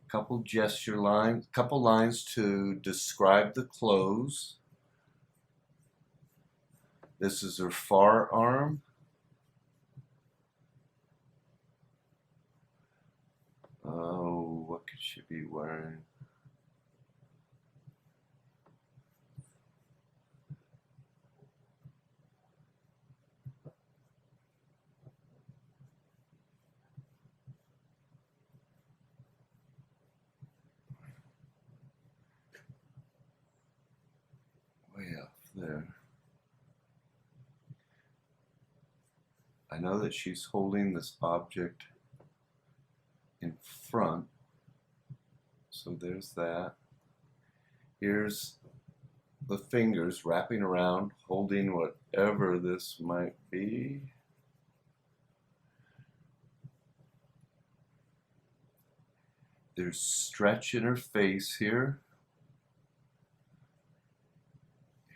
Couple gesture lines, couple lines to describe the clothes. This is her forearm. Oh, what could she be wearing? Way off there. I know that she's holding this object in front, so there's that. Here's the fingers wrapping around, holding whatever this might be. There's stretch in her face here.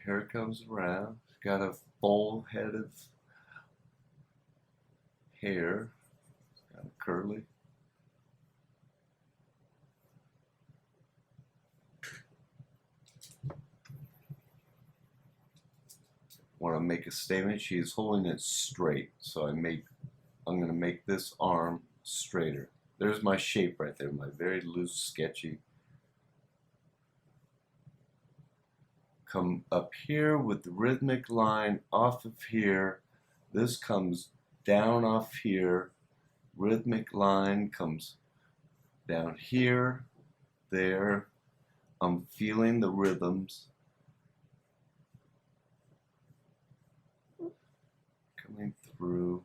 Hair comes around. She's got a full head of hair, kind of curly. Want make a statement. She is holding it straight. So I'm going to make this arm straighter. There's my shape right there, my very loose, sketchy. Come up here with the rhythmic line off of here. This comes down off here. Rhythmic line comes down here, there. I'm feeling the rhythms coming through.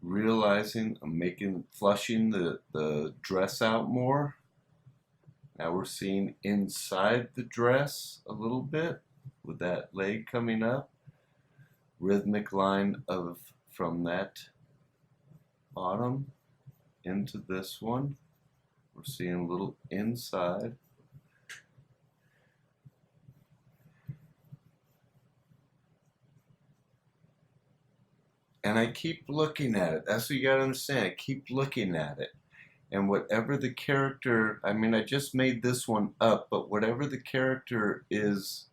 Realizing I'm flushing the dress out more. Now we're seeing inside the dress a little bit with that leg coming up. Rhythmic line from that bottom into this one. We're seeing a little inside. And I keep looking at it. That's what you gotta understand. I keep looking at it. And whatever the character, I mean, I just made this one up, but whatever the character is,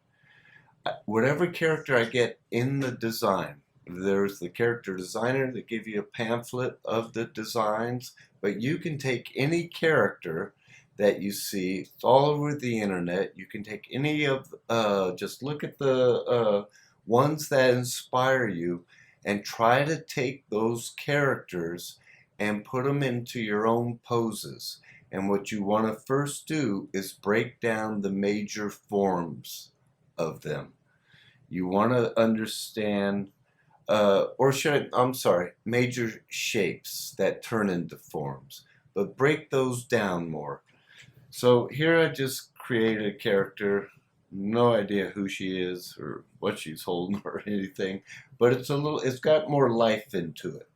whatever character I get in the design, there's the character designer that give you a pamphlet of the designs, but you can take any character that you see. It's all over the internet. You can take any of, just look at the ones that inspire you and try to take those characters and put them into your own poses. And what you want to first do is break down the major forms of them. You want to understand, major shapes that turn into forms, but break those down more. So here I just created a character, no idea who she is or what she's holding or anything, but it's got more life into it.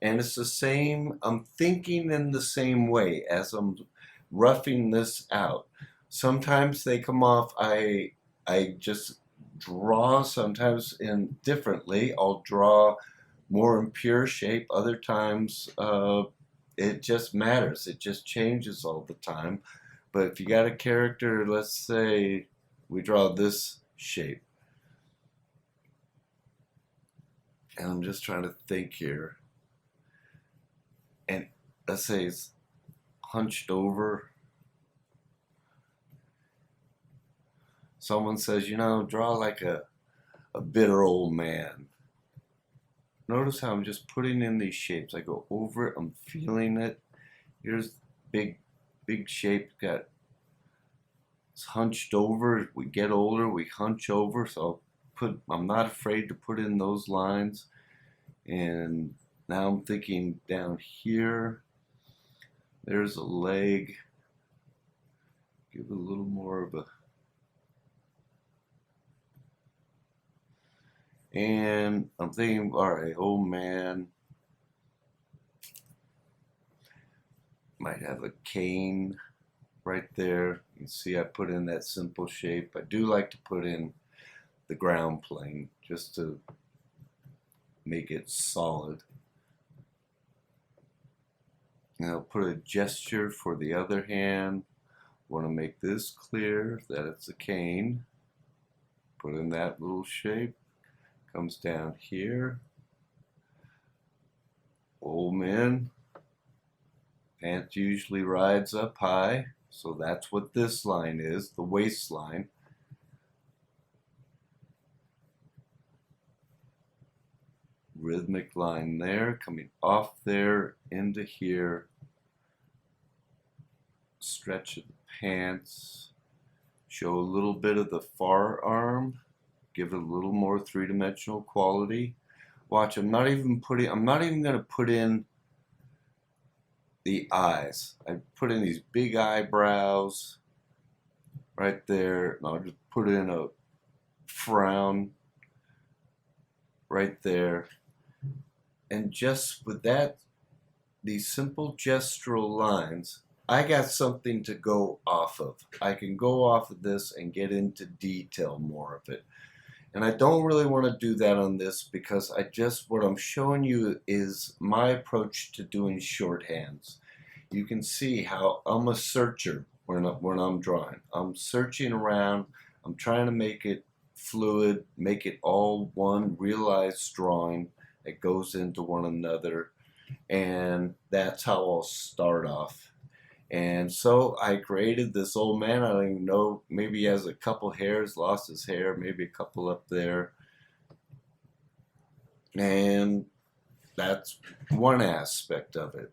And it's the same, I'm thinking in the same way as I'm roughing this out. Sometimes they come off, I just draw sometimes differently. I'll draw more in pure shape. Other times it just matters. It just changes all the time. But if you got a character, let's say we draw this shape. And I'm just trying to think here. And let's say it's hunched over. Someone says, draw like a bitter old man. Notice how I'm just putting in these shapes. I go over it, I'm feeling it. Here's big shape, it's hunched over. We get older, we hunch over, so I'm not afraid to put in those lines. And now I'm thinking down here, there's a leg. Give it a little more of a, and I'm thinking, all right, old man might have a cane right there. You can see I put in that simple shape. I do like to put in the ground plane just to make it solid. And I'll put a gesture for the other hand. Want to make this clear that it's a cane. Put in that little shape. Comes down here. Old man. Pants usually rides up high. So that's what this line is, the waistline. Rhythmic line there, coming off there into here. Stretch of the pants. Show a little bit of the forearm. Give it a little more three-dimensional quality. Watch, I'm not even going to put in the eyes. I put in these big eyebrows right there. And I'll just put in a frown right there. And just with that, these simple gestural lines, I got something to go off of. I can go off of this and get into detail more of it. And I don't really want to do that on this because what I'm showing you is my approach to doing shorthands. you can see how I'm a searcher when I'm drawing. I'm searching around. I'm trying to make it fluid, make it all one realized drawing that goes into one another, and that's how I'll start off. And so I created this old man. I don't even know, maybe he has a couple hairs, lost his hair, maybe a couple up there. And that's one aspect of it.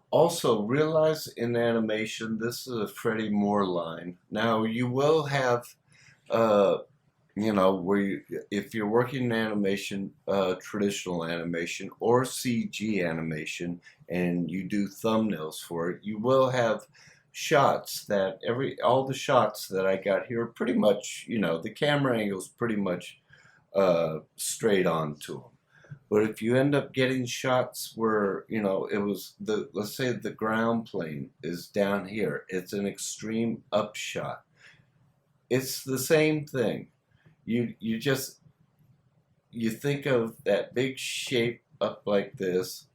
Also, realize in animation, this is a Freddie Moore line. Now, you will have, uh, where if you're working in animation, traditional animation or CG animation, and you do thumbnails for it, you will have shots that all the shots that I got here are pretty much, the camera angle's pretty much straight on to them. But if you end up getting shots where, it was let's say the ground plane is down here, it's an extreme upshot. It's the same thing. You just, you think of that big shape up like this,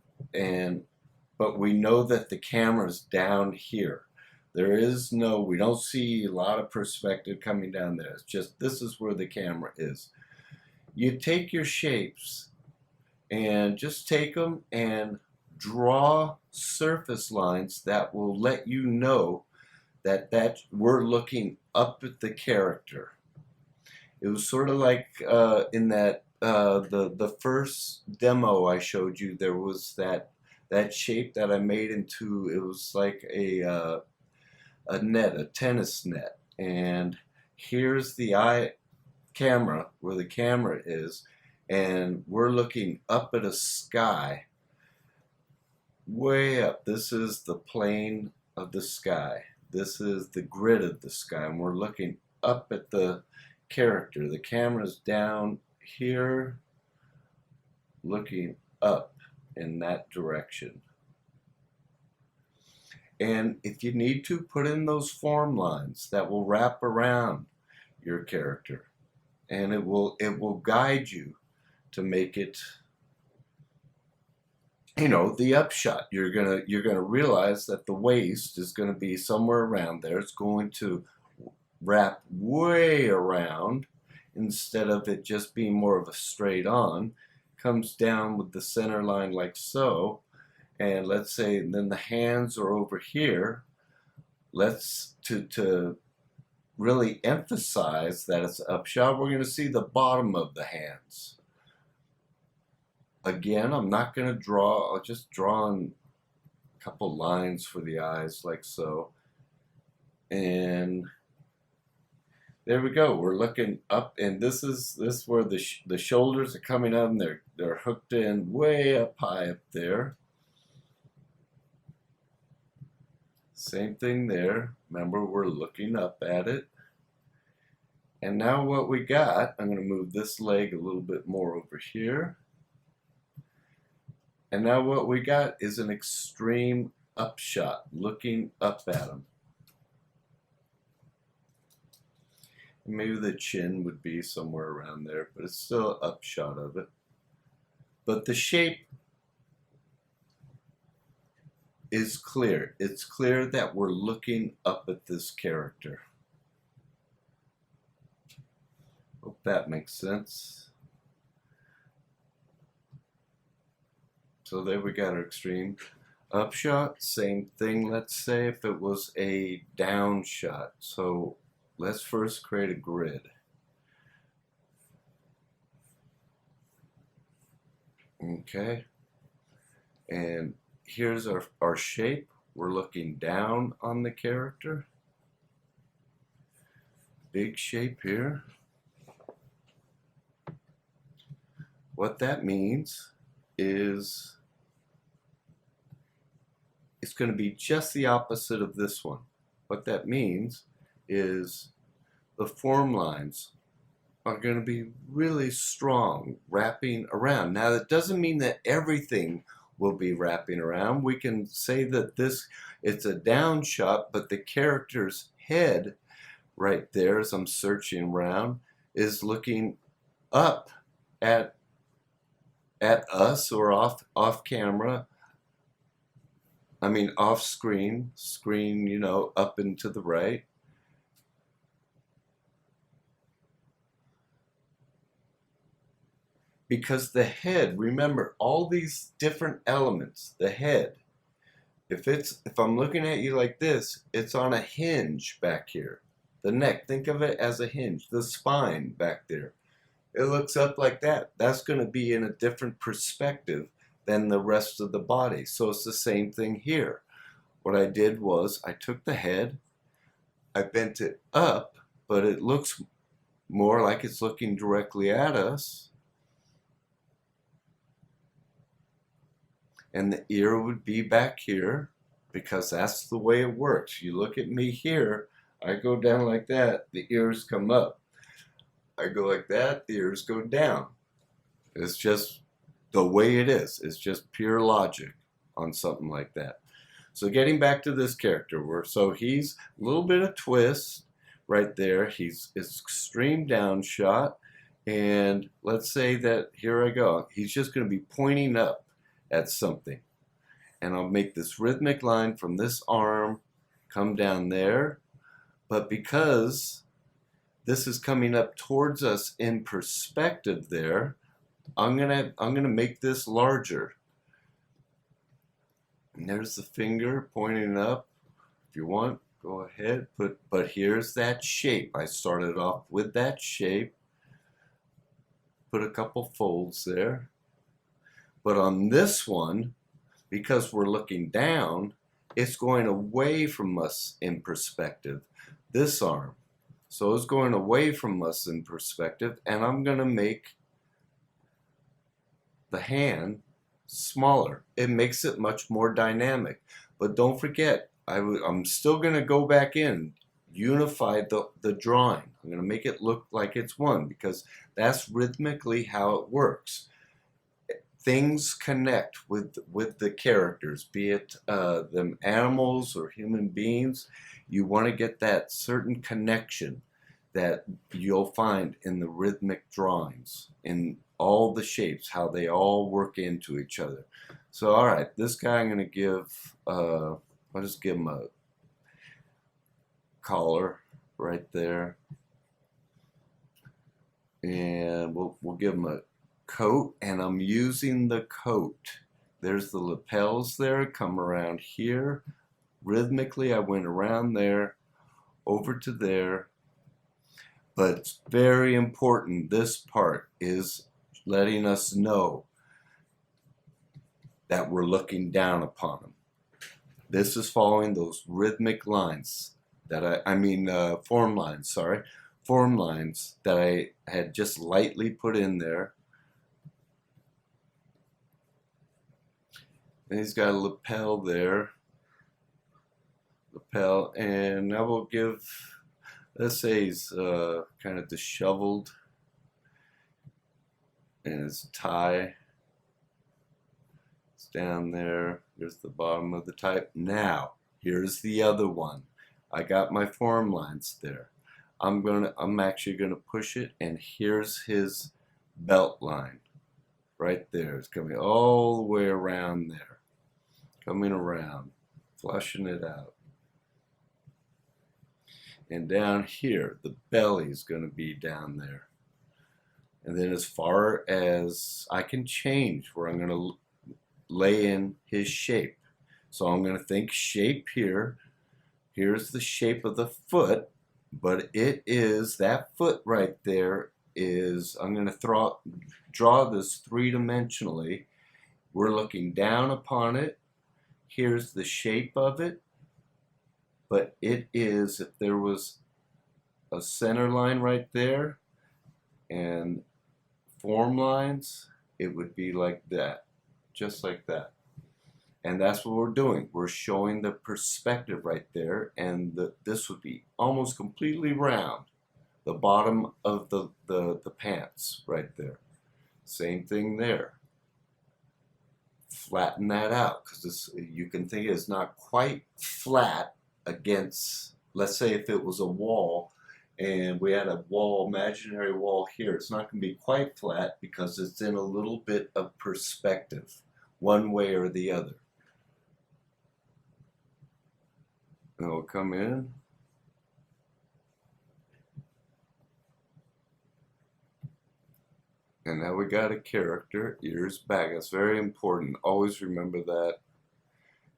but we know that the camera's down here. We don't see a lot of perspective coming down there. It's just, this is where the camera is. You take your shapes and just take them and draw surface lines that will let you know that we're looking up at the character. It was sort of like in that the first demo I showed you, there was that shape that I made into, it was like a net, a tennis net, and here's the camera, where the camera is, and we're looking up at a sky way up. This is the plane of the sky. This is the grid of the sky, and we're looking up at the character. The camera's down here, looking up in that direction. And if you need to, put in those form lines that will wrap around your character, and it will guide you to make it, the upshot. You're gonna realize that the waist is gonna be somewhere around there. It's going to wrap way around instead of it just being more of a straight on. Comes down with the center line like so, and let's say then the hands are over here. Let's to really emphasize that it's upshot, we're going to see the bottom of the hands. Again, I'm not going to draw, I'll just draw in a couple lines for the eyes like so. And there we go. We're looking up, and this is where the shoulders are coming up, and they're hooked in way up high up there. Same thing there. Remember, we're looking up at it. And now what we got, I'm going to move this leg a little bit more over here. And now what we got is an extreme upshot, looking up at him. Maybe the chin would be somewhere around there, but it's still an upshot of it. But the shape is clear. It's clear that we're looking up at this character. Hope that makes sense. So there we got our extreme upshot. Same thing, let's say if it was a down shot. So let's first create a grid. Okay. And here's our shape. We're looking down on the character. Big shape here. What that means is it's going to be just the opposite of this one. What that means is the form lines are going to be really strong, wrapping around. Now, that doesn't mean that everything will be wrapping around. We can say that it's a down shot, but the character's head right there, as I'm searching around, is looking up at us or off camera I mean off screen, screen, you know, up and to the right. Because the head, remember all these different elements, the head, if I'm looking at you like this, it's on a hinge back here. The neck, think of it as a hinge. The spine back there, it looks up like that. That's going to be in a different perspective than the rest of the body. So it's the same thing here. What I did was I took the head, I bent it up, but it looks more like it's looking directly at us. And the ear would be back here because that's the way it works. You look at me here, I go down like that, the ears come up. I go like that, the ears go down. It's just the way it is. It's just pure logic on something like that. So getting back to this character, so he's a little bit of twist right there. It's extreme down shot. And let's say that, here I go, he's just going to be pointing up at something. And I'll make this rhythmic line from this arm come down there. But because this is coming up towards us in perspective there, I'm gonna make this larger. And there's the finger pointing up. If you want, go ahead. But here's that shape. I started off with that shape. Put a couple folds there. But on this one, because we're looking down, it's going away from us in perspective. This arm. So it's going away from us in perspective, and I'm going to make the hand smaller. It makes it much more dynamic. But don't forget, I'm still going to go back in, unify the drawing. I'm going to make it look like it's one, because that's rhythmically how it works. Things connect with the characters, be it them animals or human beings. You want to get that certain connection that you'll find in the rhythmic drawings, in all the shapes, how they all work into each other. So all right, this guy I'm going to give, I'll just give him a collar right there. And we'll give him a coat, and I'm using the coat. There's the lapels there, come around here. Rhythmically, I went around there, over to there. But it's very important, this part is letting us know that we're looking down upon them. This is following those rhythmic lines that form lines, sorry. Form lines that I had just lightly put in there. And he's got a lapel there. Lapel, and now we'll give, let's say he's kind of disheveled. And his tie is down there. There's the bottom of the tie. Now, here's the other one. I got my form lines there. I'm actually gonna push it, and here's his belt line. Right there. It's coming all the way around there. Coming around, flushing it out. And down here, the belly is going to be down there. And then as far as I can change where I'm going to lay in his shape. So I'm going to think shape here. Here's the shape of the foot, but it is, that foot right there is, I'm going to draw this three-dimensionally. We're looking down upon it. Here's the shape of it, but it is, if there was a center line right there and form lines, it would be like that, just like that. And that's what we're doing. We're showing the perspective right there, and this would be almost completely round, the bottom of the pants right there. Same thing there. Flatten that out, because you can think it's not quite flat against, let's say if it was a wall and we had a wall, imaginary wall here, it's not going to be quite flat because it's in a little bit of perspective, one way or the other. And we'll come in. And now we got a character, ears back. That's very important. Always remember that.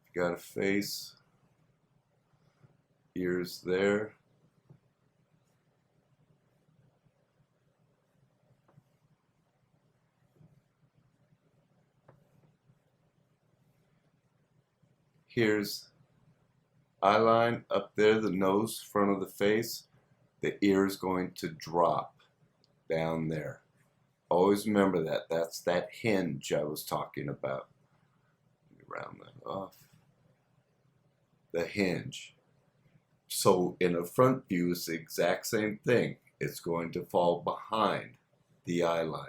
You got a face, ears there. Here's eye line up there, the nose, front of the face. The ear is going to drop down there. Always remember that. That's that hinge I was talking about. Let me round that off. The hinge. So in a front view, it's the exact same thing. It's going to fall behind the eye line.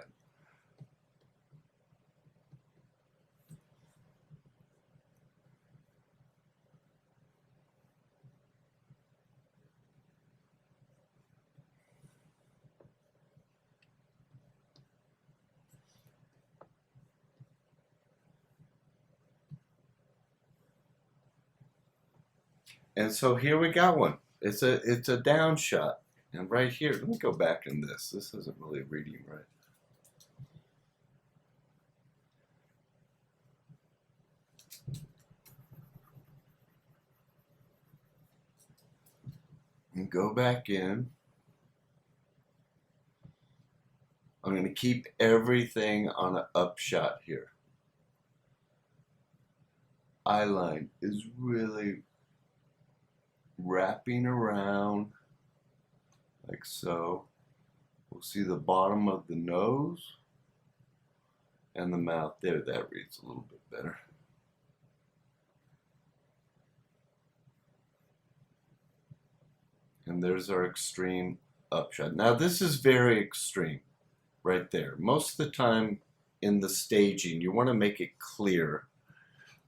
And so here we got one. It's a down shot. And right here, let me go back in this. This isn't really reading right. And go back in. I'm going to keep everything on an upshot here. Eye line is really wrapping around like so. We'll see the bottom of the nose and the mouth there. That reads a little bit better. And there's our extreme upshot. Now this is very extreme right there. Most of the time in the staging, you want to make it clear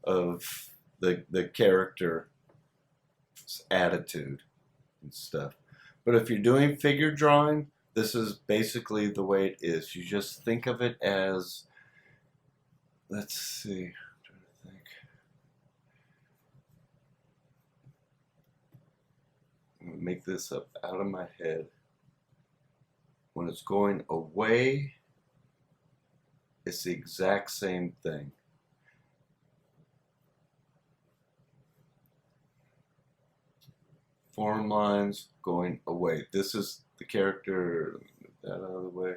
of the character's attitude and stuff. But if you're doing figure drawing, this is basically the way it is. You just think of it as, let's see, I'm trying to think. I'm going to make this up out of my head. When it's going away, it's the exact same thing. Form lines going away. This is the character. Let me move that out of the way.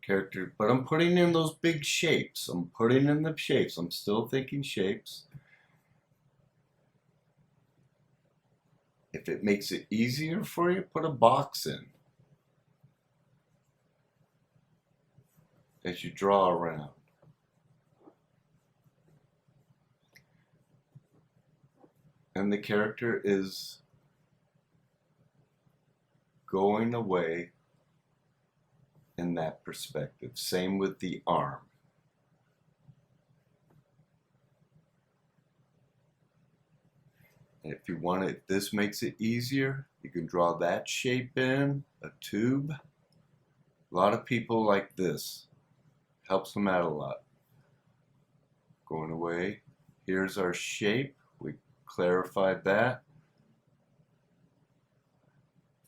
Character, but I'm putting in those big shapes. I'm putting in the shapes. I'm still thinking shapes. If it makes it easier for you, put a box in as you draw around. And the character is going away in that perspective. Same with the arm. And if you want it, if this makes it easier, you can draw that shape in, a tube. A lot of people like this. Helps them out a lot. Going away. Here's our shape. We clarified that.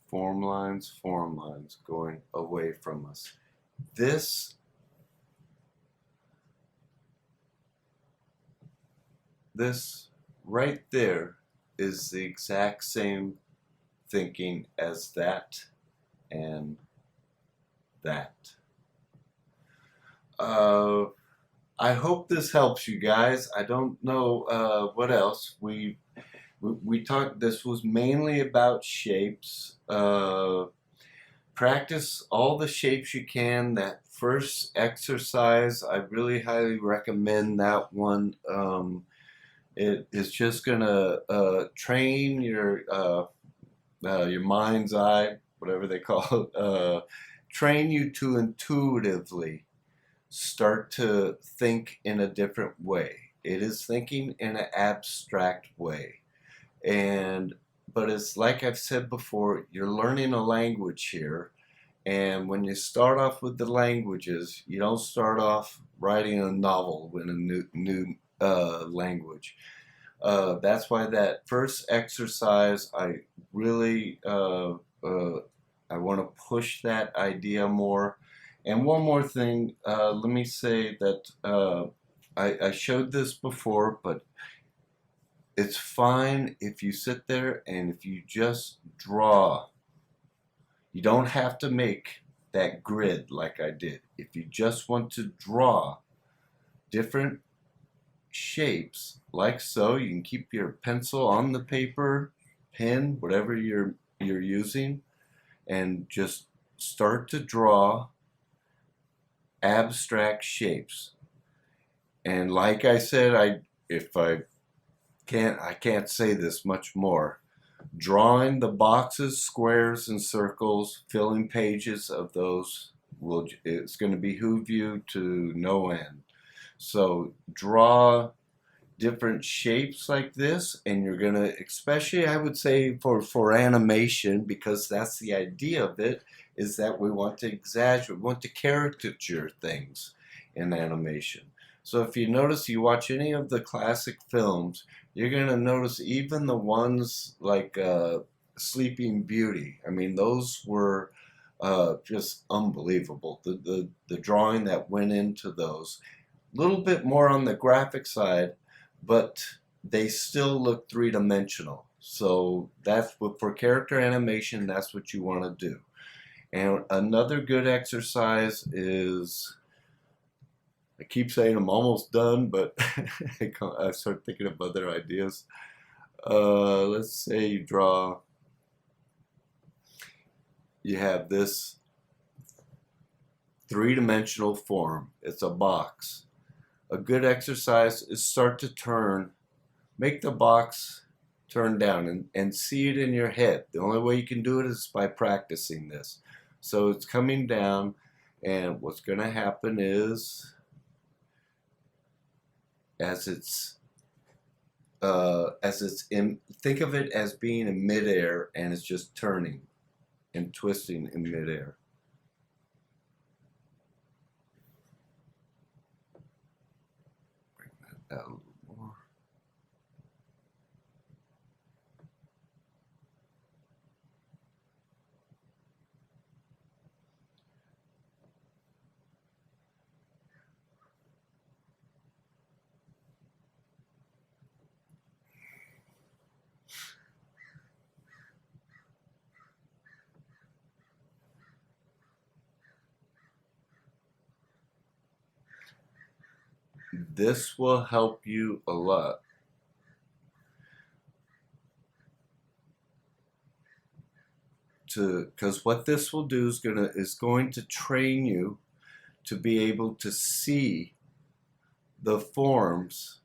Form lines going away from us. This right there is the exact same thinking as that and that. I hope this helps you guys. I don't know what else. We talked, this was mainly about shapes. Practice all the shapes you can. That first exercise, I really highly recommend that one. It is just gonna train your mind's eye, whatever they call it, train you to intuitively start to think in a different way. It is thinking in an abstract way. But it's like I've said before, you're learning a language here. And when you start off with the languages, you don't start off writing a novel in a new language. That's why that first exercise, I really I want to push that idea more. And one more thing, let me say that I showed this before, but it's fine if you sit there and if you just draw. You don't have to make that grid like I did. If you just want to draw different shapes like so, you can keep your pencil on the paper, pen, whatever you're using, and just start to draw abstract shapes. And like I said, I can't say this much more. Drawing the boxes, squares, and circles, filling pages of those it's going to behoove you to no end. So draw different shapes like this, and you're going to, especially I would say for animation, because that's the idea of it, is that we want to exaggerate, we want to caricature things in animation. So if you notice, you watch any of the classic films, you're going to notice even the ones like Sleeping Beauty. I mean, those were just unbelievable. The drawing that went into those. A little bit more on the graphic side, but they still look three-dimensional. So that's what, for character animation, that's what you want to do. And another good exercise is, I keep saying I'm almost done, but I start thinking of other ideas. Let's say you have this three-dimensional form. It's a box. A good exercise is start to make the box turn down and see it in your head. The only way you can do it is by practicing this. So it's coming down, and what's going to happen is, think of it as being in midair, and it's just turning and twisting in midair. Bring that out a little more. This will help you a lot. Because what this will do is going to train you to be able to see the forms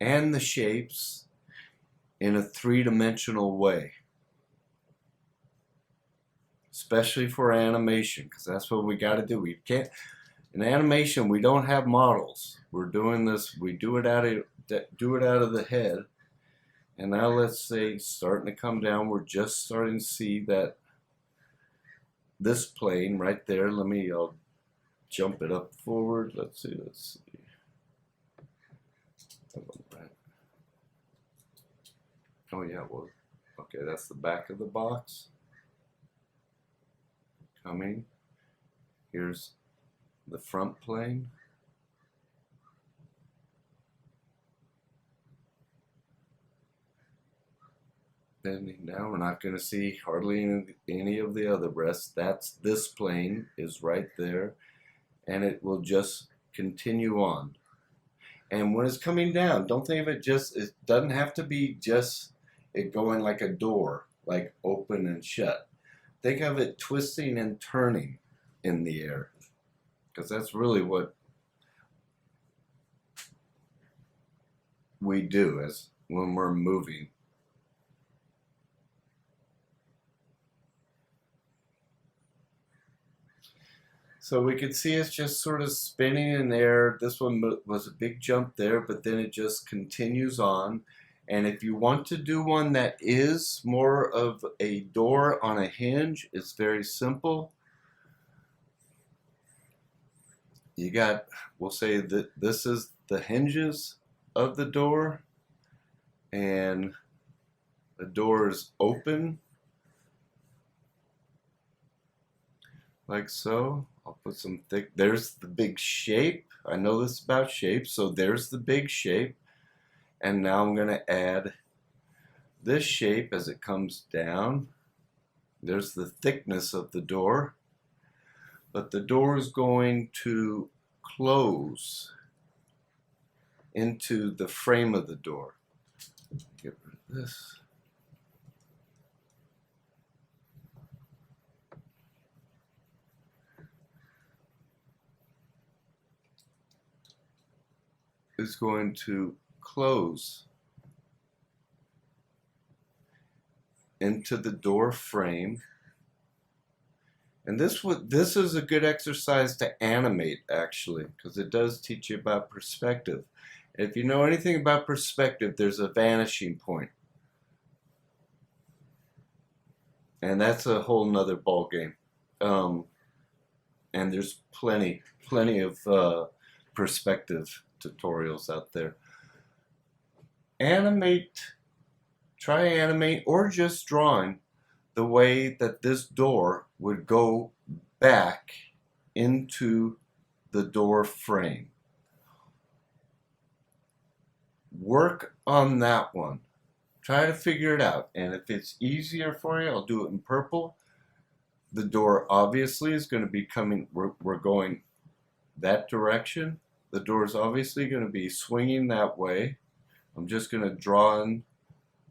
and the shapes in a three-dimensional way, especially for animation, because that's what we got to do. We can't, in animation, we don't have models. We're doing this, we do it out of the head. And now let's say starting to come down, we're just starting to see that this plane right there. I'll jump it up forward. Let's see. Oh yeah, well, okay, that's the back of the box. Coming. Here's the front plane. Bending down, we're not going to see hardly any of the other breasts. This plane is right there, and it will just continue on. And when it's coming down, don't think of it it doesn't have to be just it going like a door, like open and shut. Think of it twisting and turning in the air, because that's really what we do as when we're moving. So we could see it's just sort of spinning in there. This one was a big jump there, but then it just continues on. And if you want to do one that is more of a door on a hinge, it's very simple. We'll say that this is the hinges, of the door, and the door is open like so. I'll put some thick, there's the big shape. I know this about shape, so there's the big shape. And now I'm going to add this shape as it comes down. There's the thickness of the door. But the door is going to close into the frame of the door. Get rid of this. Is going to close into the door frame. And this is a good exercise to animate, actually, because it does teach you about perspective. And if you know anything about perspective, there's a vanishing point. And that's a whole nother ball game. And there's plenty of perspective tutorials out there. Try animate or just drawing the way that this door would go back into the door frame. Work on that one. Try to figure it out. And if it's easier for you, I'll do it in purple. The door obviously is going to be coming, we're going that direction. The door is obviously going to be swinging that way. I'm just going to draw in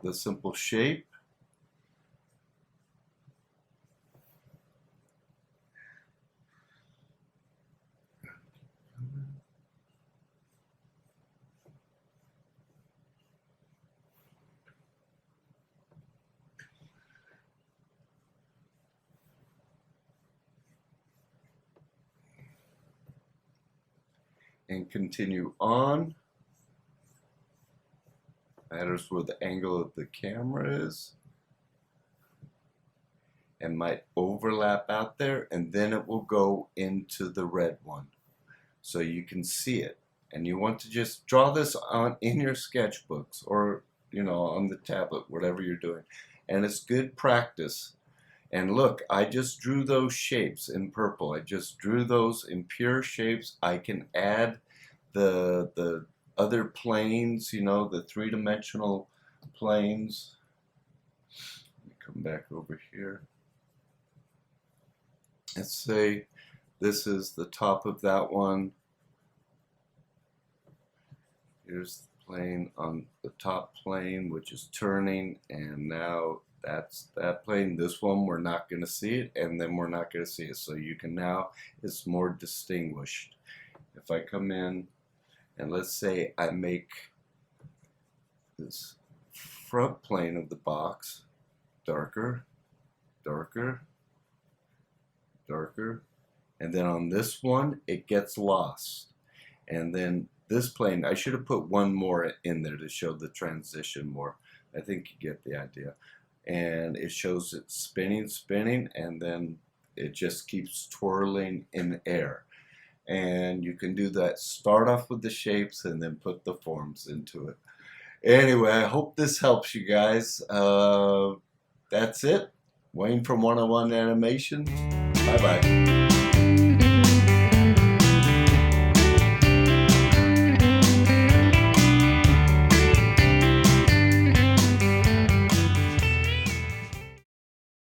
the simple shape. And continue on. Matters where the angle of the camera is. And might overlap out there, and then it will go into the red one. So you can see it. And you want to just draw this on in your sketchbooks or on the tablet, whatever you're doing. And it's good practice. And look, I just drew those shapes in purple. I just drew those in pure shapes. I can add the other planes, the three-dimensional planes. Let me come back over here. Let's say this is the top of that one. Here's the plane on the top plane, which is turning, and now that's that plane. This one, we're not going to see it, and then we're not going to see it. So you can now, it's more distinguished. If I come in, and let's say I make this front plane of the box darker, darker, darker, and then on this one, it gets lost. And then this plane, I should have put one more in there to show the transition more. I think you get the idea. And it shows it spinning, spinning, and then it just keeps twirling in air. And you can do that, start off with the shapes and then put the forms into it. Anyway, I hope this helps you guys. That's it. Wayne from 101 Animation. Bye-bye.